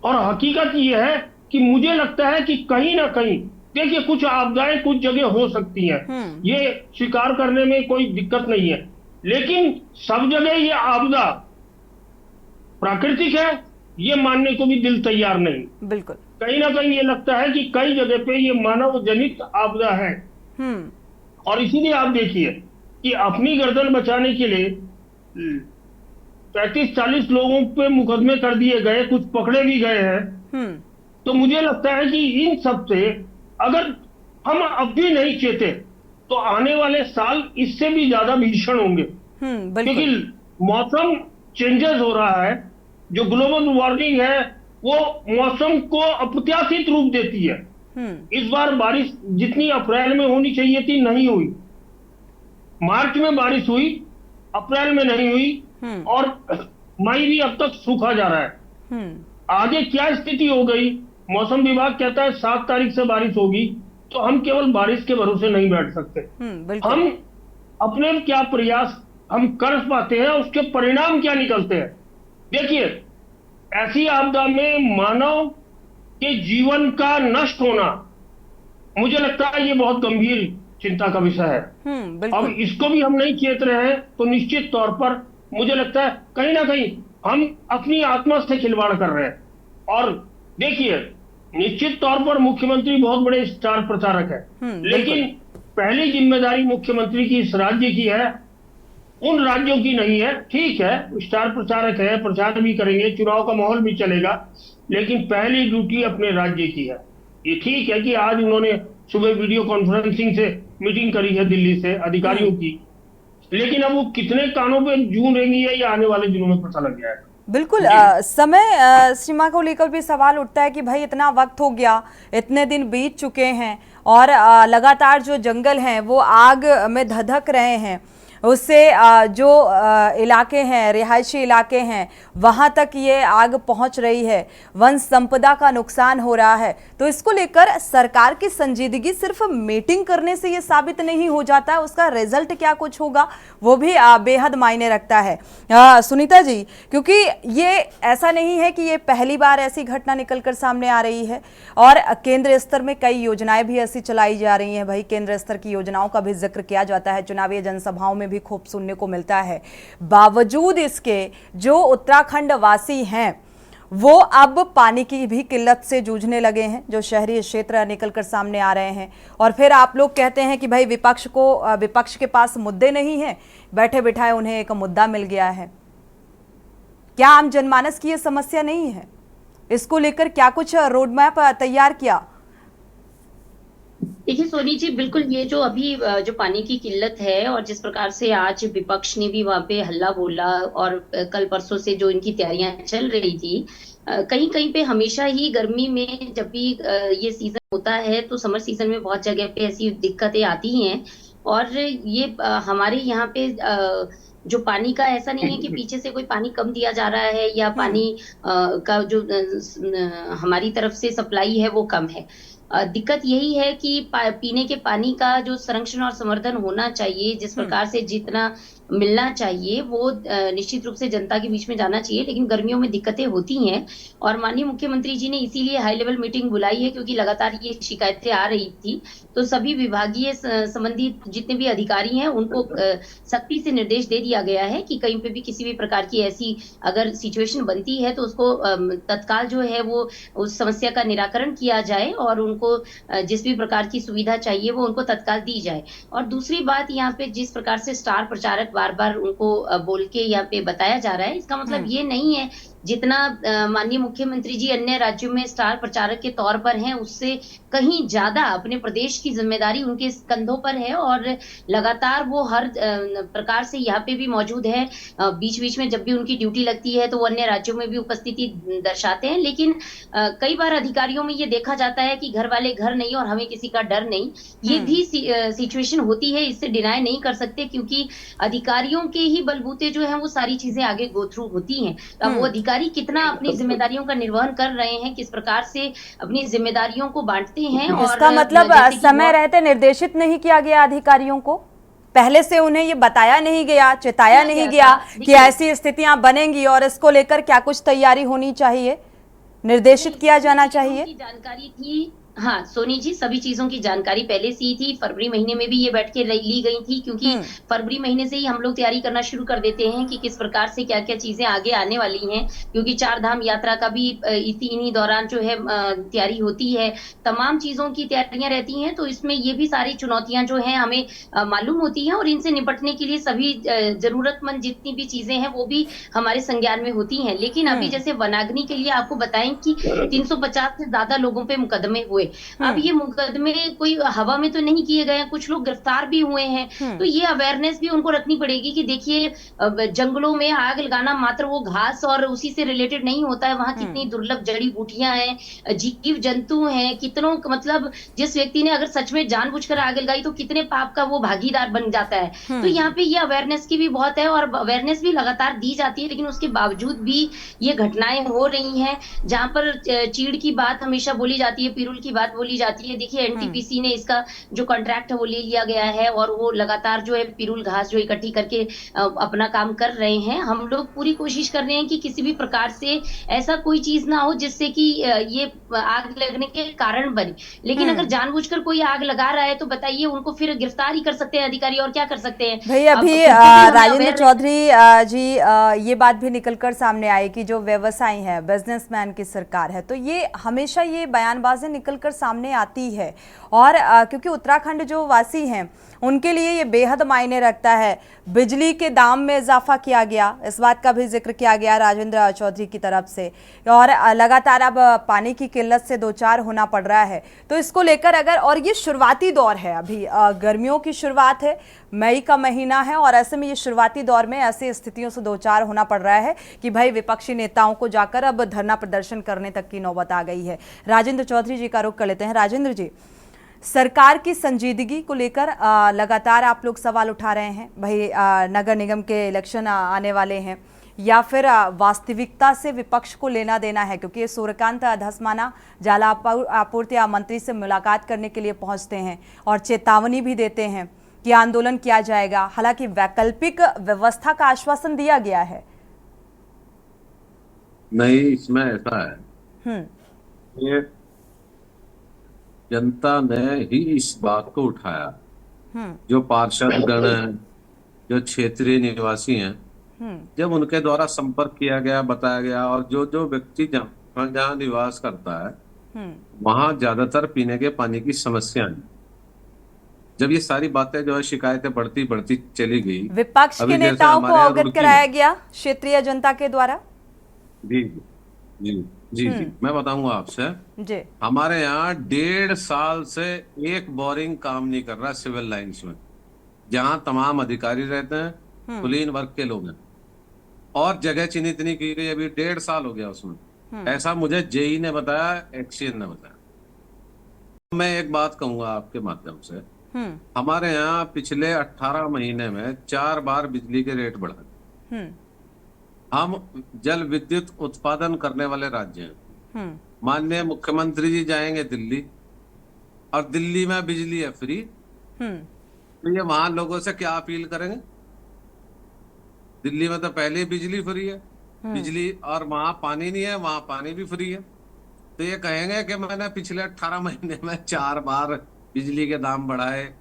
और हकीकत यह है कि मुझे लगता है कि कहीं ना कहीं, देखिए, कुछ आपदाएं कुछ जगह हो सकती हैं, ये स्वीकार करने में कोई दिक्कत नहीं है, लेकिन सब जगह ये आपदा प्राकृतिक है ये मानने को भी दिल तैयार नहीं। बिल्कुल, कहीं ना कहीं ये लगता है कि कई जगह पे ये मानव जनित आपदा है। और इसीलिए आप देखिए कि अपनी गर्दन बचाने के लिए 35-40 लोगों पे मुकदमे कर दिए गए, कुछ पकड़े भी गए हैं। तो मुझे लगता है कि इन सब से अगर हम अब भी नहीं चेते तो आने वाले साल इससे भी ज्यादा भीषण होंगे, क्योंकि मौसम चेंजेस हो रहा है। जो ग्लोबल वार्मिंग है वो मौसम को अप्रत्याशित रूप देती है। इस बार बारिश जितनी अप्रैल में होनी चाहिए थी नहीं हुई। मार्च में बारिश हुई, अप्रैल में नहीं हुई, और मई भी अब तक सूखा जा रहा है। आगे क्या स्थिति हो गई? मौसम विभाग कहता है 7 तारीख से बारिश होगी, तो हम केवल बारिश के भरोसे नहीं बैठ सकते। हम अपने क्या प्रयास हम कर पाते हैं, उसके परिणाम क्या निकलते हैं। देखिए, ऐसी आपदा में मानव के जीवन का नष्ट होना, मुझे लगता है ये बहुत गंभीर चिंता का विषय है। अब इसको भी हम नहीं चेत रहे हैं तो निश्चित तौर पर मुझे लगता है कहीं ना कहीं हम अपनी आत्मा से खिलवाड़ कर रहे हैं। और देखिए, निश्चित तौर पर मुख्यमंत्री बहुत बड़े स्टार प्रचारक है, लेकिन पहली जिम्मेदारी मुख्यमंत्री की इस राज्य की है, उन राज्यों की नहीं है। ठीक है, स्टार प्रचारक है, प्रचार भी करेंगे, चुनाव का माहौल भी चलेगा, लेकिन पहली ड्यूटी अपने राज्य की है। ये ठीक है कि आज उन्होंने सुबह वीडियो कॉन्फ्रेंसिंग से मीटिंग करी है दिल्ली से अधिकारियों की, लेकिन अब वो कितने कानों पे जून रहेंगी है, ये आने वाले दिनों में पता लग जाएगा। बिल्कुल समय सीमा को लेकर भी सवाल उठता है कि भाई इतना वक्त हो गया, इतने दिन बीत चुके हैं और लगातार जो जंगल हैं वो आग में धधक रहे हैं, उससे जो इलाके हैं, रिहायशी इलाके हैं, वहाँ तक ये आग पहुँच रही है, वन संपदा का नुकसान हो रहा है। तो इसको लेकर सरकार की संजीदगी सिर्फ मीटिंग करने से ये साबित नहीं हो जाता है, उसका रिजल्ट क्या कुछ होगा वो भी बेहद मायने रखता है। सुनीता जी, क्योंकि ये ऐसा नहीं है कि ये पहली बार ऐसी घटना निकलकर सामने आ रही है और केंद्र स्तर में कई योजनाएं भी ऐसी चलाई जा रही हैं। भाई केंद्र स्तर की योजनाओं का भी जिक्र किया जाता है, चुनावी जनसभाओं में भी खूब सुनने को मिलता है। बावजूद इसके जो उत्तराखंड वासी हैं वो अब पानी की भी किल्लत से जूझने लगे हैं, जो शहरी क्षेत्र निकलकर सामने आ रहे हैं। और फिर आप लोग कहते हैं कि भाई विपक्ष के पास मुद्दे नहीं हैं, बैठे बिठाए उन्हें एक मुद्दा मिल गया है। क्या आम जनमानस की ये समस्या नहीं है? इसको लेकर क्या कुछ रोड मैप तैयार किया? देखिए सोनी जी, बिल्कुल ये जो अभी जो पानी की किल्लत है और जिस प्रकार से आज विपक्ष ने भी वहां पे हल्ला बोला और कल परसों से जो इनकी तैयारियां चल रही थी, कहीं कहीं पे हमेशा ही गर्मी में जब भी ये सीजन होता है तो समर सीजन में बहुत जगह पे ऐसी दिक्कतें आती हैं। और ये हमारे यहाँ पे जो पानी का ऐसा नहीं है कि पीछे से कोई पानी कम दिया जा रहा है या पानी का जो हमारी तरफ से सप्लाई है वो कम है। दिक्कत यही है कि पीने के पानी का जो संरक्षण और संवर्धन होना चाहिए, जिस प्रकार से जितना मिलना चाहिए वो निश्चित रूप से जनता के बीच में जाना चाहिए, लेकिन गर्मियों में दिक्कतें होती हैं। और माननीय मुख्यमंत्री जी ने इसीलिए हाई लेवल मीटिंग बुलाई है, क्योंकि लगातार ये शिकायतें आ रही थी। तो सभी विभागीय संबंधित जितने भी अधिकारी हैं उनको सख्ती से निर्देश दे दिया गया है कि कहीं पे भी किसी भी प्रकार की ऐसी अगर सिचुएशन बनती है तो उसको तत्काल जो है वो उस समस्या का निराकरण किया जाए और उनको जिस भी प्रकार की सुविधा चाहिए वो उनको तत्काल दी जाए। और दूसरी बात, यहाँ पे जिस प्रकार से स्टार प्रचारक बार बार उनको बोल के यहाँ पे बताया जा रहा है, इसका मतलब ये नहीं है जितना माननीय मुख्यमंत्री जी अन्य राज्यों में स्टार प्रचारक के तौर पर हैं, उससे कहीं ज्यादा अपने प्रदेश की जिम्मेदारी उनके कंधों पर है और लगातार वो हर प्रकार से यहाँ पे भी मौजूद है। बीच बीच में जब भी उनकी ड्यूटी लगती है तो वो अन्य राज्यों में भी उपस्थिति दर्शाते हैं। लेकिन कई बार अधिकारियों में ये देखा जाता है कि घर वाले घर नहीं और हमें किसी का डर नहीं, ये भी सिचुएशन होती है, इससे डिनाई नहीं कर सकते, क्योंकि अधिकारियों के ही बलबूते जो है वो सारी चीजें आगे गो थ्रू होती हैं। अब वो अधिकारी कितना अपनी जिम्मेदारियों का निर्वहन कर रहे हैं, किस प्रकार से अपनी जिम्मेदारियों को बांटते हैं। और इसका मतलब समय रहते निर्देशित नहीं किया गया अधिकारियों को, पहले से उन्हें ये बताया नहीं गया, चेताया नहीं गया कि ऐसी स्थितियां बनेंगी और इसको लेकर क्या कुछ तैयारी होनी चाहिए, निर्देशित किया जाना चाहिए। जानकारी थी, हाँ सोनी जी, सभी चीजों की जानकारी पहले से ही थी। फरवरी महीने में भी ये बैठकें ली गई थी, क्योंकि फरवरी महीने से ही हम लोग तैयारी करना शुरू कर देते हैं कि किस प्रकार से क्या क्या चीजें आगे आने वाली हैं, क्योंकि 4 धाम यात्रा का भी इन्हीं दौरान जो है तैयारी होती है। तमाम चीजों की तैयारियां रहती हैं, तो इसमें ये भी सारी चुनौतियां जो है हमें मालूम होती हैं और इनसे निपटने के लिए सभी जरूरतमंद जितनी भी चीजें हैं वो भी हमारे संज्ञान में होती हैं। लेकिन अभी जैसे वनाग्नि के लिए आपको बताएं कि 350 से ज्यादा लोगों पे मुकदमे हुए। अब ये मुकदमे कोई हवा में तो नहीं किए गए हैं, कुछ लोग गिरफ्तार भी हुए हैं। तो ये अवेयरनेस भी उनको रखनी पड़ेगी कि देखिए जंगलों में आग लगाना मात्र वो घास और उसी से रिलेटेड नहीं होता है, वहां कितनी दुर्लभ जड़ी बूटियां हैं, जीव जंतु हैं, कितनों मतलब जिस व्यक्ति ने अगर सच में जानबूझकर आग लगाई तो कितने पाप का वो भागीदार बन जाता है। तो यहाँ पे ये अवेयरनेस की भी बहुत है और अवेयरनेस भी लगातार दी जाती है, लेकिन उसके बावजूद भी ये घटनाएं हो रही हैं। जहां पर चीड़ की बात हमेशा बोली जाती है, पिरूल की बात बोली जाती है। देखिए एनटीपीसी ने इसका जो कॉन्ट्रैक्ट है वो ले लिया गया है और वो लगातार जो है पिरूल घास जो इकट्ठी करके अपना काम कर रहे हैं। हम लोग पूरी कोशिश कर रहे हैं कि किसी भी प्रकार से ऐसा कोई चीज ना हो जिससे कि ये आग लगने के कारण बने। लेकिन अगर जानबूझकर कोई आग लगा रहा है तो बताइए, उनको फिर गिरफ्तार ही कर सकते हैं अधिकारी, और क्या कर सकते हैं। भाई अभी राजेंद्र चौधरी जी ये बात भी निकलकर सामने आई कि जो व्यवसायी है, बिजनेसमैन की सरकार है, तो ये हमेशा ये बयानबाजी निकल निकलकर सामने आती है। और क्योंकि उत्तराखंड जो वासी हैं उनके लिए ये बेहद मायने रखता है। बिजली के दाम में इजाफा किया गया, इस बात का भी जिक्र किया गया राजेंद्र चौधरी की तरफ से, और लगातार अब पानी की किल्लत से दो चार होना पड़ रहा है। तो इसको लेकर अगर, और ये शुरुआती दौर है, अभी गर्मियों की शुरुआत है, मई का महीना है, और ऐसे में ये शुरुआती दौर में ऐसी स्थितियों से दो चार होना पड़ रहा है कि भाई विपक्षी नेताओं को जाकर अब धरना प्रदर्शन करने तक की नौबत आ गई है। राजेंद्र चौधरी जी का रुख कर लेते हैं। राजेंद्र जी, सरकार की संजीदगी को लेकर लगातार आप लोग सवाल उठा रहे हैं, भाई नगर निगम के इलेक्शन आने वाले हैं, या फिर वास्तविकता से विपक्ष को लेना देना है, क्योंकि ये सूर्यकांत धस्माना जल आपूर्ति मंत्री से मुलाकात करने के लिए पहुंचते हैं और चेतावनी भी देते हैं कि आंदोलन किया जाएगा। हालांकि वैकल्पिक व्यवस्था का आश्वासन दिया गया है। नहीं, इसमें ऐसा है, ये जनता ने ही इस बात को उठाया। जो पार्षद गण हैं, जो क्षेत्रीय निवासी हैं, जब उनके द्वारा संपर्क किया गया, बताया गया, और जो जो व्यक्ति जहाँ निवास करता है वहां ज्यादातर पीने के पानी की समस्या है। जब ये सारी बातें जो है शिकायतें बढ़ती बढ़ती चली गई, विपक्ष के नेताओं को अवगत कराया गया क्षेत्रीय जनता के द्वारा। जी जी जी जी, मैं बताऊंगा आपसे जी। हमारे यहाँ 1.5 साल से एक बोरिंग काम नहीं कर रहा सिविल लाइंस में, जहाँ तमाम अधिकारी रहते हैं, कुलीन वर्ग के लोग हैं, और जगह चिन्हित नहीं की गई। अभी 1.5 साल हो गया उसमें। ऐसा मुझे जेई ने बताया, एक्सीएन ने बताया। मैं एक बात कहूंगा आपके माध्यम से, हमारे यहाँ पिछले 18 महीने में 4 बार बिजली के रेट बढ़े। हम जल विद्युत उत्पादन करने वाले राज्य हैं। माननीय मुख्यमंत्री जी जाएंगे दिल्ली, और दिल्ली में बिजली है फ्री, तो ये वहां लोगों से क्या अपील करेंगे? दिल्ली में तो पहले ही बिजली फ्री है, बिजली, और वहां पानी नहीं है, वहां पानी भी फ्री है। तो ये कहेंगे कि मैंने पिछले 18 महीने में 4 बार बिजली के दाम बढ़ाए,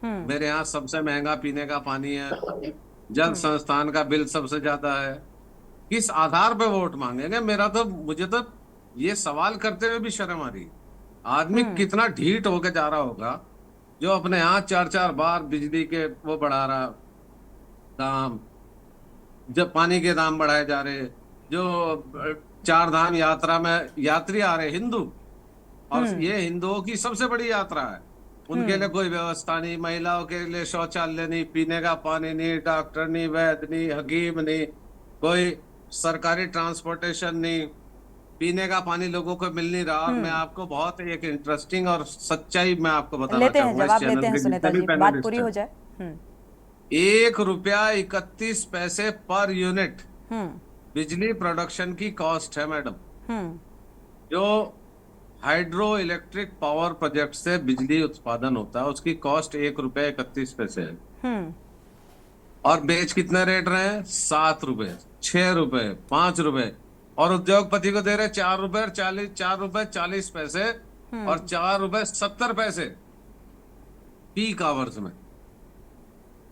मेरे यहाँ सबसे महंगा पीने का पानी है, जल संस्थान का बिल सबसे ज्यादा है। किस आधार पे वोट मांगेंगे? मुझे तो ये सवाल करते हुए भी शर्म आ रही। आदमी कितना ढीठ होके जा रहा होगा जो अपने यहाँ 4-4 बार बिजली के वो बढ़ा रहा दाम, जब पानी के दाम बढ़ाए जा रहे, जो 4 धाम यात्रा में यात्री आ रहे हिंदू, और ये हिंदुओं की सबसे बड़ी यात्रा है, उनके लिए कोई व्यवस्था नहीं, महिलाओं के लिए शौचालय नहीं, पीने का पानी नहीं, डॉक्टर नहीं, वैद्य नहीं, हकीम नहीं, कोई सरकारी ट्रांसपोर्टेशन नहीं, पीने का पानी लोगों को मिल नहीं रहा। और मैं आपको बहुत एक इंटरेस्टिंग और सच्चाई मैं आपको बताना चाहूंगा, जवाब लेते हैं सुनीता जी, बात पूरी हो जाए। ₹1.31 पर यूनिट बिजली प्रोडक्शन की कॉस्ट है मैडम। जो हाइड्रो इलेक्ट्रिक पावर प्रोजेक्ट से बिजली उत्पादन होता है उसकी कॉस्ट ₹1.31 है, और बेच कितने रेट रहे हैं? ₹7, ₹6, ₹5, और उद्योगपति को दे रहे ₹4.40 और ₹4.70 पीक आवर्स में।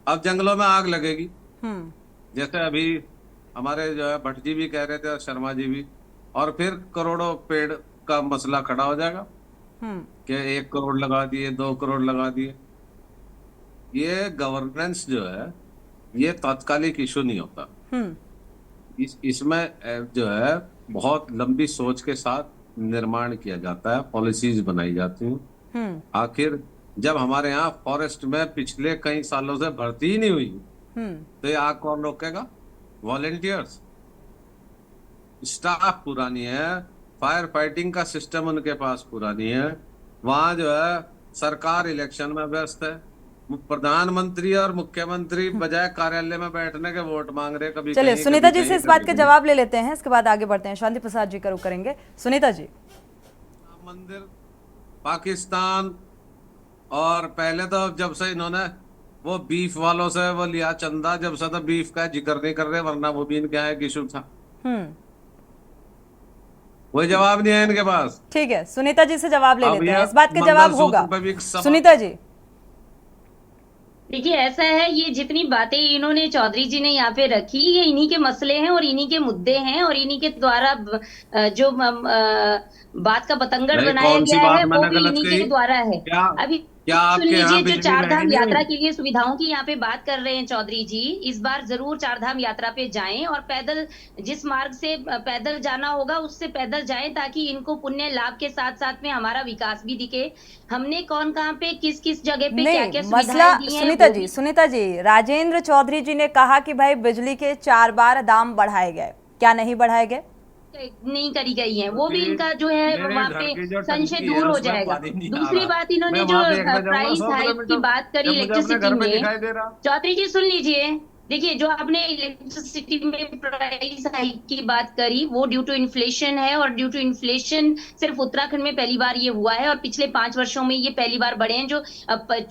अब जंगलों में आग लगेगी, जैसे अभी हमारे जो है भट्ट जी भी कह रहे थे और शर्मा जी भी, और फिर करोड़ों पेड़ का मसला खड़ा हो जाएगा कि 1 करोड़ लगा दिए, 2 करोड़ लगा दिए। ये गवर्नेंस जो है ये तात्कालिक इशू नहीं होता। इसमें जो है बहुत लंबी सोच के साथ निर्माण किया जाता है, पॉलिसीज बनाई जाती हैं। आखिर जब हमारे यहाँ फॉरेस्ट में पिछले कई सालों से भर्ती ही नहीं हुई, तो ये आग कौन रोकेगा? वॉलेंटियर्स। स्टाफ पुरानी है, फायर फाइटिंग का सिस्टम उनके पास पुरानी है। वहां जो है सरकार इलेक्शन में व्यस्त है, प्रधानमंत्री और मुख्यमंत्री बजाय कार्यालय में बैठने के वोट मांग रहे। कभी चलिए सुनीता जी से इस बात के जवाब ले लेते हैं, इसके बाद आगे बढ़ते हैं। शांति प्रसाद जी का रुख करेंगे। सुनीता जी, मंदिर पाकिस्तान, और पहले तो जब से इन्होंने वो बीफ वालों से वो लिया चंदा, जब से तो बीफ का जिक्र नहीं कर रहे, वरना वो भी इनके यहाँ एक इशू था। कोई जवाब नहीं है इनके पास। ठीक है, सुनीता जी से जवाब ले लेते हैं, इस बात का जवाब होगा। सुनीता जी, देखिए ऐसा है, ये जितनी बातें इन्होंने चौधरी जी ने यहाँ पे रखी, ये इन्हीं के मसले हैं और इन्हीं के मुद्दे हैं और इन्हीं के द्वारा जो बात का बतंगड़ नहीं, बनाया कौन सी गया बात है वो मैंने भी गलत इन्हीं कही? के द्वारा है। क्या अभी क्या सुन आपके यहाँ लीजिए, जो बिजली चारधाम महंगी यात्रा हुई? के लिए सुविधाओं की यहाँ पे बात कर रहे हैं चौधरी जी, इस बार जरूर चारधाम यात्रा पे जाएं और पैदल, जिस मार्ग से पैदल जाना होगा उससे पैदल जाएं, ताकि इनको पुण्य लाभ के साथ साथ में हमारा विकास भी दिखे। हमने कौन कहाँ पे किस किस जगह पे क्या क्या नहीं, मसला सुविधाएं दी हैं सुनीता जी, राजेंद्र चौधरी जी ने कहा कि भाई बिजली के 4 बार दाम बढ़ाए गए, क्या नहीं बढ़ाए गए? नहीं करी गई है, वो भी इनका जो है वहाँ पे संशय दूर हो जाएगा। दूसरी बात, इन्होंने जो प्राइस हाइक की बात करी इलेक्ट्रिसिटी में, चौधरी जी सुन लीजिए, देखिए जो आपने इलेक्ट्रिसिटी में प्राइस हाइक की बात करी वो ड्यू टू इन्फ्लेशन है, और ड्यू टू इन्फ्लेशन सिर्फ उत्तराखंड में पहली बार ये हुआ है और पिछले 5 वर्षों में ये पहली बार बढ़े हैं, जो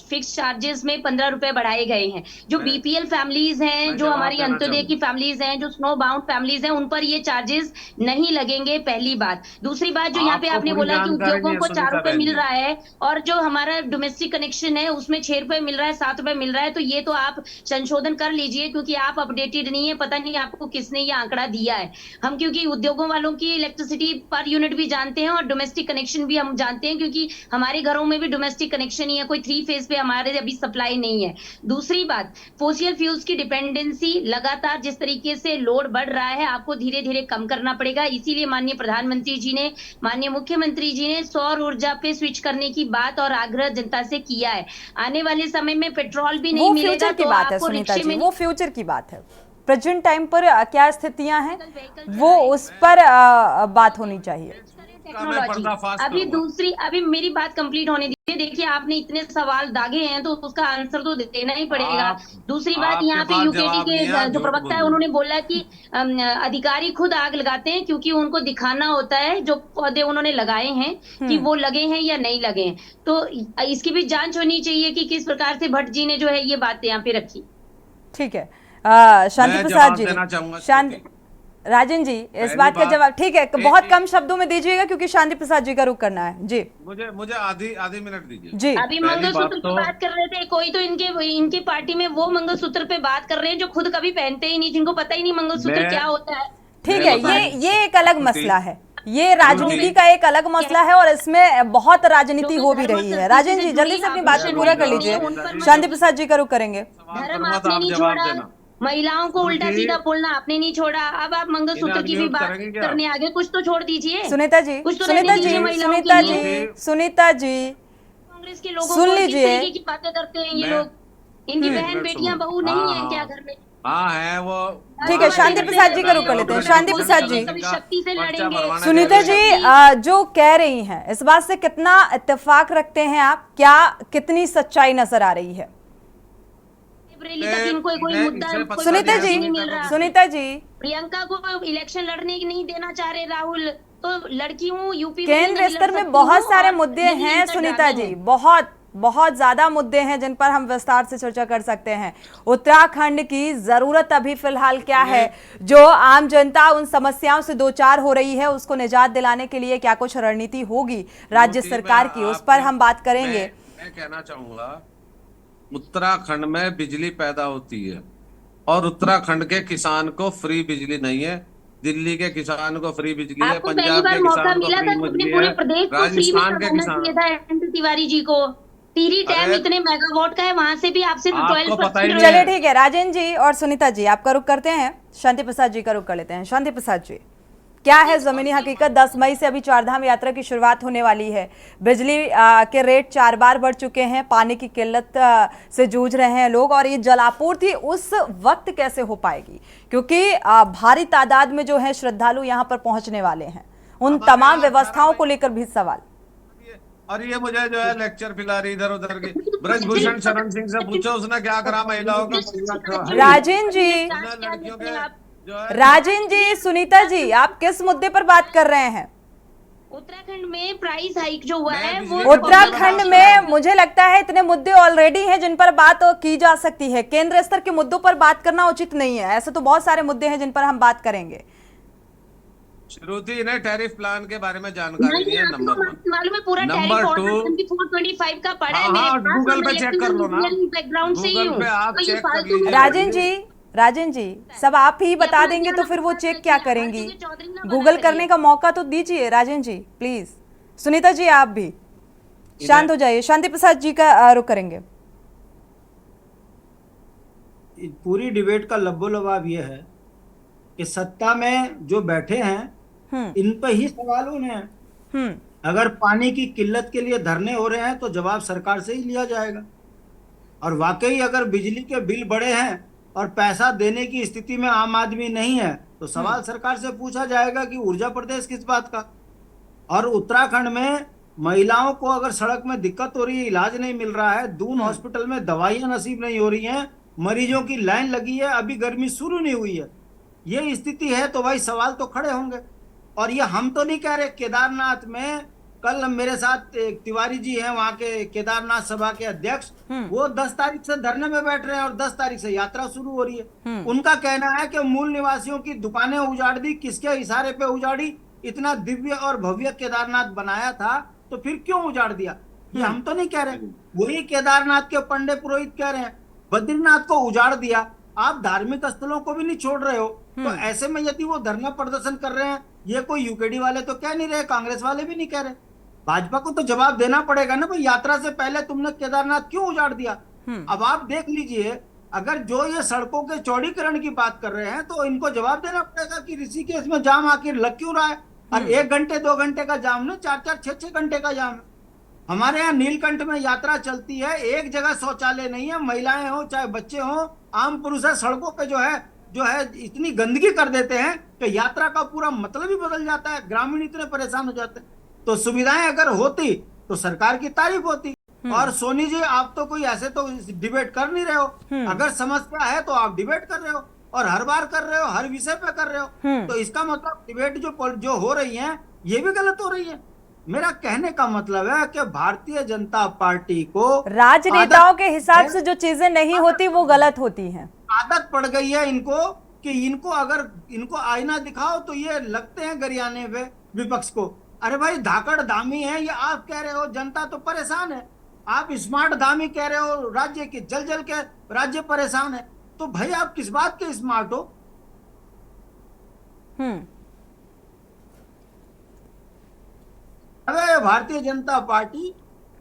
फिक्स चार्जेस में 15 रुपए बढ़ाए गए हैं। जो बीपीएल फैमिलीज हैं, जो हमारी अंत्योदय की फैमिलीज हैं, जो स्नो बाउंड फैमिलीज हैं, उन पर ये चार्जेस नहीं लगेंगे, पहली बात। दूसरी बात, जो यहाँ पे आपने बोला कि उद्योगों को 4 रुपए मिल रहा है और जो हमारा डोमेस्टिक कनेक्शन है उसमें 6 रुपए मिल रहा है, 7 रुपए मिल रहा है, तो ये तो आप संशोधन कर लीजिए, क्योंकि आप अपडेटेड नहीं है, पता नहीं आपको किसने ये आंकड़ा दिया है। हम क्योंकि उद्योगों वालों की इलेक्ट्रिसिटी पर यूनिट भी जानते हैं और डोमेस्टिक कनेक्शन भी हम जानते हैं, क्योंकि हमारे घरों में भी डोमेस्टिक कनेक्शन ही है, कोई 3 फेज पे हमारे अभी सप्लाई नहीं है। दूसरी बात, फोसियल फ्यूल्स की डिपेंडेंसी लगातार जिस तरीके से लोड बढ़ रहा है, आपको धीरे धीरे कम करना पड़ेगा। इसीलिए माननीय प्रधानमंत्री जी ने, माननीय मुख्यमंत्री जी ने सौर ऊर्जा पे स्विच करने की बात और आग्रह जनता से किया है। आने वाले समय में पेट्रोल भी नहीं मिलेगा तो आपको रिक्शे में, वो फ्यूचर की बात है। प्रेजेंट टाइम पर क्या स्थितियां हैं वो उस पर बात होनी चाहिए। टेक्नोलॉजी, अभी मेरी बात कंप्लीट होने दीजिए। देखिए आपने इतने सवाल दागे हैं तो उसका आंसर तो देना ही पड़ेगा। दूसरी बात, यहाँ पे यूकेटी के जो प्रवक्ता है उन्होंने बोला कि अधिकारी खुद आग लगाते हैं क्योंकि उनको दिखाना होता है जो पौधे उन्होंने लगाए हैं कि वो लगे हैं या नहीं लगे हैं। तो इसकी भी जांच होनी चाहिए कि किस प्रकार से भट्ट जी ने जो है ये बात यहाँ पे रखी। ठीक है, शांति प्रसाद जी, राजन जी इस बात का जवाब, ठीक है, बहुत कम शब्दों में दीजिएगा क्योंकि शांति प्रसाद जी का रुख करना है जी। मुझे आधी मिनट दीजिए जी। अभी मंगलसूत्र की बात कर रहे थे, कोई तो इनके पार्टी में वो मंगलसूत्र पे बात कर रहे हैं जो खुद कभी पहनते ही नहीं, जिनको पता ही नहीं मंगलसूत्र क्या होता है। ठीक है, ये एक अलग मसला है, ये राजनीति का एक अलग मसला है और इसमें बहुत राजनीति हो भी रही है। राजन जी जल्दी से अपनी बात पूरा कर लीजिए, शांति प्रसाद जी का रुख करेंगे। धर्म आपने नहीं छोड़ा, महिलाओं को उल्टा सीधा बोलना आपने नहीं छोड़ा, अब आप मंगलसूत्र की भी बात करने आगे, कुछ तो छोड़ दीजिए। सुनीता जी, कांग्रेस के लोगों को किस तरीके की बातें करते हैं ये लोग, इनकी बहन बेटियां बहू नहीं है क्या घर में? हाँ है वो। ठीक है, शांति प्रसाद जी का रुख कर लेते हैं। शांति प्रसाद जी, शक्ति से लड़ेंगे। सुनीता जी जो कह रही हैं इस बात से कितना इत्तेफाक रखते हैं आप, क्या कितनी सच्चाई नजर आ रही है? इनको कोई मुद्दा, सुनीता जी प्रियंका को इलेक्शन लड़ने नहीं देना चाह रहे राहुल, तो लड़कियों यूपी केंद्र स्तर में बहुत सारे मुद्दे हैं सुनीता जी, बहुत ज्यादा मुद्दे हैं जिन पर हम विस्तार से चर्चा कर सकते हैं। उत्तराखंड की जरूरत अभी फिलहाल क्या है, जो आम जनता उन समस्याओं से दो चार हो रही है उसको निजात दिलाने के लिए क्या कुछ रणनीति होगी राज्य सरकार की, उस पर हम बात करेंगे। मैं कहना चाहूंगा, उत्तराखंड में बिजली पैदा होती है और उत्तराखंड के किसान को फ्री बिजली नहीं है, दिल्ली के किसान को फ्री बिजली है, पंजाब के किसान को फ्री बिजली है, राजस्थान के किसान। तिवारी जी को टीरी टैम इतने मेगावाट का है, वहां से भी आपसे 12%। चलिए ठीक है, राजेंद्र जी और सुनीता जी आपका रुख करते हैं, शांति प्रसाद जी का रुख कर लेते हैं। शांति प्रसाद जी, क्या है जमीनी हकीकत? 10 मई से अभी चारधाम यात्रा की शुरुआत होने वाली है, बिजली के रेट 4 बार बढ़ चुके हैं, पानी की किल्लत से जूझ रहे हैं लोग, और ये जलापूर्ति उस वक्त कैसे हो पाएगी क्योंकि भारी तादाद में जो है श्रद्धालु यहाँ पर पहुंचने वाले हैं, उन तमाम व्यवस्थाओं को लेकर भी सवाल। और ये मुझे जो है लेक्चर पिला रही इधर उधर की, ब्रजभूषण शरण सिंह से पूछो उसने क्या करा महिलाओं का। राजेंद्र जी, सुनीता जी आप किस मुद्दे पर बात कर रहे हैं? उत्तराखंड में प्राइस हाइक जो हुआ है वो, उत्तराखंड में मुझे लगता है इतने मुद्दे ऑलरेडी हैं जिन पर बात की जा सकती है, केंद्र स्तर के मुद्दों पर बात करना उचित नहीं है, ऐसे तो बहुत सारे मुद्दे हैं जिन पर हम बात करेंगे। श्रुति, इन्हें टैरिफ प्लान के बारे में जानकारी नहीं है, नंबर 1। मालूम है पूरा नंबर 2, 425 का पड़ा है हाँ, मेरे पास। गूगल पे चेक कर लो ना, बैकग्राउंड से ही गूगल हूँ। पे आप तो ये चेक कर फालतू लीजिए। राजन जी सब आप ही बता देंगे तो फिर वो चेक क्या करेंगी? गूगल करने का मौका तो दीजिए राजन जी प्लीज। सुनीता जी आप भी शांत हो जाइए। शांति प्रसाद जी का रुख करेंगे। पूरी डिबेट का लब्बो-लबाब ये है कि सत्ता में जो बैठे हैं इन पे ही सवाल होने हैं। अगर पानी की किल्लत के लिए धरने हो रहे हैं तो जवाब सरकार से ही लिया जाएगा, और वाकई अगर बिजली के बिल बढ़े हैं और पैसा देने की स्थिति में आम आदमी नहीं है तो सवाल सरकार से पूछा जाएगा कि ऊर्जा प्रदेश किस बात का। और उत्तराखंड में महिलाओं को अगर सड़क में दिक्कत हो रही है, इलाज नहीं मिल रहा है, दून हॉस्पिटल में दवाइयां नसीब नहीं हो रही हैं, मरीजों की लाइन लगी है, अभी गर्मी शुरू नहीं हुई है, ये स्थिति है तो भाई सवाल तो खड़े होंगे। और ये हम तो नहीं कह रहे, केदारनाथ में कल मेरे साथ एक तिवारी जी हैं वहां के केदारनाथ सभा के अध्यक्ष, वो 10 तारीख से धरने में बैठ रहे हैं और 10 तारीख से यात्रा शुरू हो रही है। उनका कहना है कि मूल निवासियों की दुकानें उजाड़ दी, किसके इशारे पे उजाड़ी? इतना दिव्य और भव्य केदारनाथ बनाया था तो फिर क्यों उजाड़ दिया? ये हम तो नहीं कह रहे, वही केदारनाथ के पंडित पुरोहित कह रहे हैं। बद्रीनाथ को उजाड़ दिया, आप धार्मिक स्थलों को भी नहीं छोड़ रहे हो, तो ऐसे में यदि वो धरना प्रदर्शन कर रहे हैं, ये कोई यूकेडी वाले तो कह नहीं रहे, कांग्रेस वाले भी नहीं कह रहे, भाजपा को तो जवाब देना पड़ेगा ना भाई, यात्रा से पहले तुमने केदारनाथ क्यों उजाड़ दिया? अब आप देख लीजिए, अगर जो ये सड़कों के चौड़ीकरण की बात कर रहे हैं तो इनको जवाब देना पड़ेगा कि ऋषिकेश में जाम आखिर लग क्यों रहा है? और 1 घंटे 2 घंटे का जाम नहीं, 4-4 6-6 घंटे का जाम है। हमारे यहाँ नीलकंठ में यात्रा चलती है, एक जगह शौचालय नहीं है, महिलाएं हो चाहे बच्चे हो, आम पुरुष है, सड़कों पे जो है इतनी गंदगी कर देते हैं कि यात्रा का पूरा मतलब ही बदल जाता है, ग्रामीण इतने परेशान हो जाते हैं। तो सुविधाएं अगर होती तो सरकार की तारीफ होती। और सोनी जी आप तो कोई ऐसे तो डिबेट कर नहीं रहे हो, अगर समस्या है तो आप डिबेट कर रहे हो और हर बार कर रहे हो, हर विषय पे कर रहे हो, तो इसका मतलब डिबेट जो हो रही है ये भी गलत हो रही है। मेरा कहने का मतलब है कि भारतीय जनता पार्टी को राजनेताओं के हिसाब से जो चीजें नहीं होती वो गलत होती हैं। आदत पड़ गई है इनको कि अगर इनको आईना दिखाओ तो ये लगते हैं गरियाने पे विपक्ष को। अरे भाई धाकड़ धामी है, ये आप कह रहे हो, जनता तो परेशान है। आप स्मार्ट धामी कह रहे हो, राज्य के जल के राज्य परेशान है, तो भाई आप किस बात के स्मार्ट हो? अबे भारतीय जनता पार्टी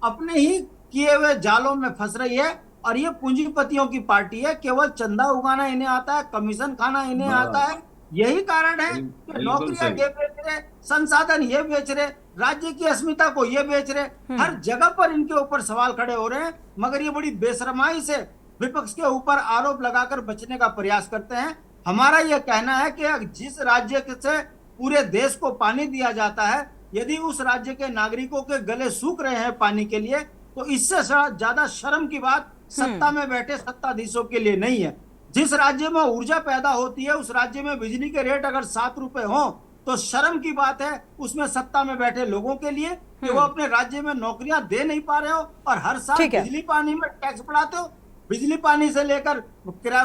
अपने ही किए हुए जालों में फंस रही है, और ये पूंजीपतियों की पार्टी है, केवल चंदा उगाना इन्हें आता है, कमीशन खाना इन्हें आता है। यही कारण है कि नौकरियां ये बेच रहे, संसाधन ये बेच रहे, राज्य की अस्मिता को ये बेच रहे, हर जगह पर इनके ऊपर सवाल खड़े हो रहे हैं, मगर ये बड़ी बेशरमाई से विपक्ष के ऊपर आरोप लगाकर बचने का प्रयास करते हैं। हमारा यह कहना है कि जिस राज्य से पूरे देश को पानी दिया जाता है, यदि उस राज्य के नागरिकों के गले सूख रहे हैं पानी के लिए, तो इससे ज्यादा शर्म की बात सत्ता में बैठे सत्ताधीशों के लिए नहीं है। जिस राज्य में ऊर्जा पैदा होती है, उस राज्य में बिजली के रेट अगर 7 रुपए हो तो शर्म की बात है उसमें सत्ता में बैठे लोगों के लिए कि वो अपने राज्य में नौकरियां दे नहीं पा रहे हो, और हर साल बिजली पानी में टैक्स बढ़ाते हो। बिजली पानी से लेकर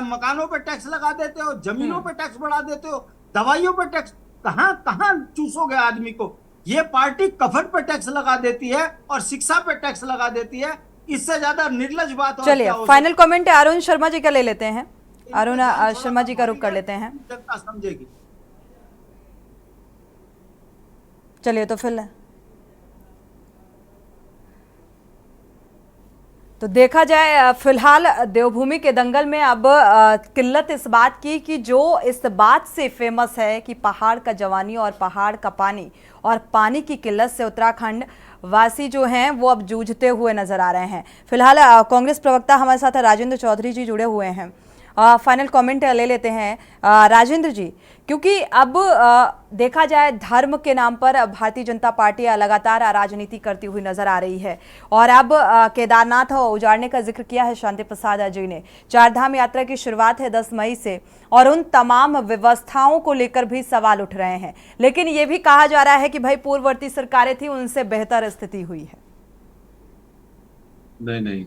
मकानों पे टैक्स लगा देते हो, जमीनों पे टैक्स बढ़ा देते हो, दवाइयों पे टैक्स, कहां चूसोगे आदमी को? ये पार्टी कफन पे टैक्स लगा देती है और शिक्षा पे टैक्स लगा देती है, इससे ज्यादा निर्लज बात। चलिए फाइनल कमेंट अरुण शर्मा जी का ले लेते हैं। अरुण शर्मा जी का रुख कर लेते हैं। जनता समझेगी। चलिए तो फिर तो देखा जाए, फिलहाल देवभूमि के दंगल में अब किल्लत इस बात की कि जो इस बात से फेमस है कि पहाड़ का जवानी और पहाड़ का पानी, और पानी की किल्लत से उत्तराखंड वासी जो हैं वो अब जूझते हुए नजर आ रहे हैं। फिलहाल कांग्रेस प्रवक्ता हमारे साथ राजेंद्र चौधरी जी जुड़े हुए हैं। फाइनल कमेंट ले लेते हैं राजेंद्र जी, क्योंकि अब देखा जाए धर्म के नाम पर भारतीय जनता पार्टी लगातार राजनीति करती हुई नजर आ रही है, और अब केदारनाथ उजाड़ने का जिक्र किया है शांति प्रसाद जी ने। 4 धाम यात्रा की शुरुआत है 10 मई से, और उन तमाम व्यवस्थाओं को लेकर भी सवाल उठ रहे हैं, लेकिन ये भी कहा जा रहा है कि भाई पूर्ववर्ती सरकारें थी, उनसे बेहतर स्थिति हुई है। नहीं,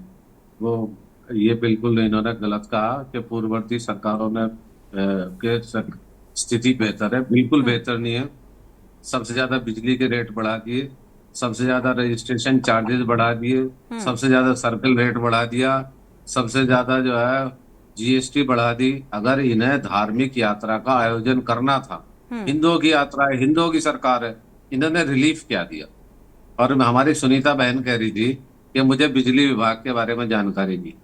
वो ये बिल्कुल इन्होंने गलत कहा कि पूर्ववर्ती सरकारों ने के स्थिति बेहतर है, बिल्कुल बेहतर नहीं है। सबसे ज्यादा बिजली के रेट बढ़ा दिए, सबसे ज्यादा रजिस्ट्रेशन चार्जेस बढ़ा दिए, सबसे ज्यादा सर्कल रेट बढ़ा दिया, सबसे ज्यादा जो है जीएसटी बढ़ा दी। अगर इन्हें धार्मिक यात्रा का आयोजन करना था, हिंदुओं की यात्रा है, हिंदुओं की सरकार है, इन्होंने रिलीफ क्या दिया? और हमारी सुनीता बहन कह रही थी कि मुझे बिजली विभाग के बारे में जानकारी दी।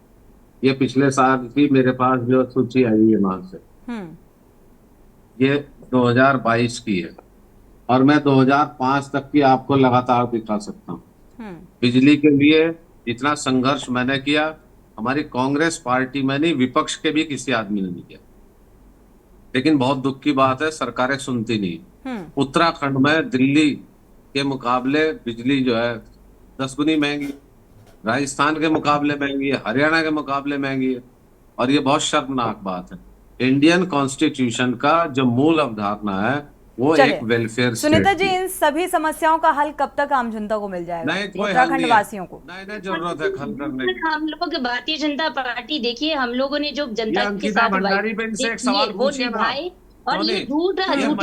ये पिछले साल की मेरे पास जो सूची आई है वहां से, ये 2022 की है और मैं 2005 तक की आपको लगातार दिखा सकता हूँ। बिजली के लिए इतना संघर्ष मैंने किया, हमारी कांग्रेस पार्टी में नहीं, विपक्ष के भी किसी आदमी ने नहीं किया। लेकिन बहुत दुख की बात है, सरकारें सुनती नहीं। उत्तराखंड में दिल्ली के मुकाबले बिजली जो है 10 गुनी महंगी, राजस्थान के मुकाबले महंगी है, हरियाणा के मुकाबले महंगी है। और ये बहुत शर्मनाक बात है। इंडियन कॉन्स्टिट्यूशन का जो मूल अवधारणा है वो एक वेलफेयर। सुनीता जी, इन सभी समस्याओं का हल कब तक आम जनता को मिल जाएगा? उत्तराखंड वासियों को नहीं जरूरत है हल करने की। हम लोग भारतीय जनता पार्टी, देखिए हम लोगों ने जो जनता के साथ वो निभाए, और ये झूठे आरोप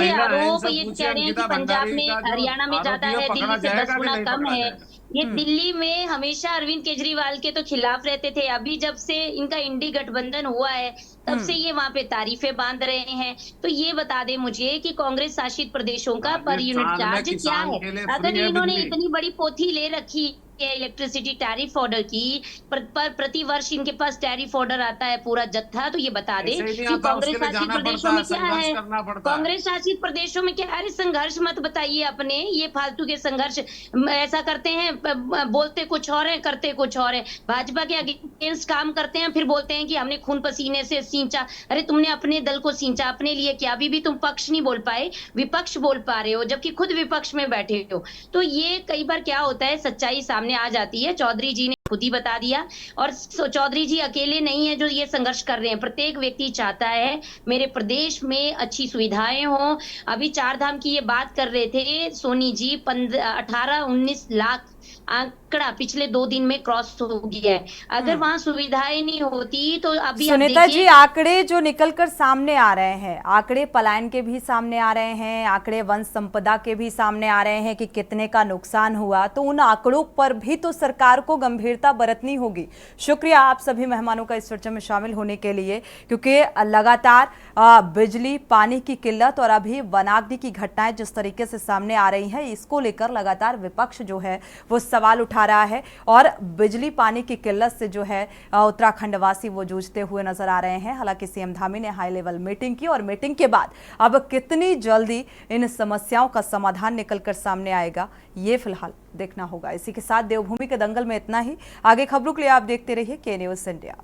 ये कह रहे हैं कि पंजाब में, हरियाणा में ज्यादा है, दिल्ली से 10 गुना कम है। ये दिल्ली में हमेशा अरविंद केजरीवाल के तो खिलाफ रहते थे, अभी जब से इनका इंडी गठबंधन हुआ है तब से ये वहां पे तारीफें बांध रहे हैं। तो ये बता दे मुझे कि कांग्रेस शासित प्रदेशों का पर यूनिट चार्ज क्या है? अगर इन्होंने इतनी बड़ी पोथी ले रखी इलेक्ट्रिसिटी टैरिफ ऑर्डर की, प्रति वर्ष इनके पास टैरिफ ऑर्डर आता है पूरा जत्था, तो ये बता दे कि कांग्रेस शासित प्रदेशों में क्या है? कांग्रेस शासित प्रदेशों में क्या? अरे संघर्ष मत बताइए अपने, ये फालतू के संघर्ष ऐसा करते हैं, बोलते कुछ और है, करते कुछ और है। भाजपा के अगेंस्ट काम करते हैं, फिर बोलते हैं कि हमने खून पसीने से सींचा। अरे तुमने अपने दल को सींचा, अपने लिए क्या? अभी भी तुम पक्ष नहीं बोल पाए, विपक्ष बोल पा रहे हो, जबकि खुद विपक्ष में बैठे हो। तो ये कई बार क्या होता है, सच्चाई सामने आ जाती है। चौधरी जी ने खुद ही बता दिया, और चौधरी जी अकेले नहीं है जो ये संघर्ष कर रहे हैं। प्रत्येक व्यक्ति चाहता है मेरे प्रदेश में अच्छी सुविधाएं हो। अभी 4 धाम की ये बात कर रहे थे सोनी जी, 18-19 लाख आंकड़ा पिछले 2 दिन में क्रॉस हो गया है। अगर वहां सुविधाएं नहीं होती तो अभी सुनीता जी, आंकड़े जो निकलकर सामने आ रहे हैं, आंकड़े पलायन के भी सामने आ रहे हैं, आंकड़े वन संपदा के भी सामने आ रहे हैं कि कितने का नुकसान हुआ, तो उन आंकड़ों पर भी तो सरकार को गंभीरता बरतनी होगी। शुक्रिया आप सभी मेहमानों का इस चर्चा में शामिल होने के लिए, क्योंकि लगातार बिजली, पानी की किल्लत और अभी वनाग्नि की घटनाएं जिस तरीके से सामने आ रही हैं, इसको लेकर लगातार विपक्ष जो है वो सवाल उठा रहा है। और बिजली पानी की किल्लत से जो है उत्तराखंड वासी वो जूझते हुए नजर आ रहे हैं। हालांकि सीएम धामी ने हाई लेवल मीटिंग की और मीटिंग के बाद अब कितनी जल्दी इन समस्याओं का समाधान निकलकर सामने आएगा, ये फिलहाल देखना होगा। इसी के साथ देवभूमि के दंगल में इतना ही। आगे खबरों के लिए आप देखते रहिए के न्यूज़ इंडिया।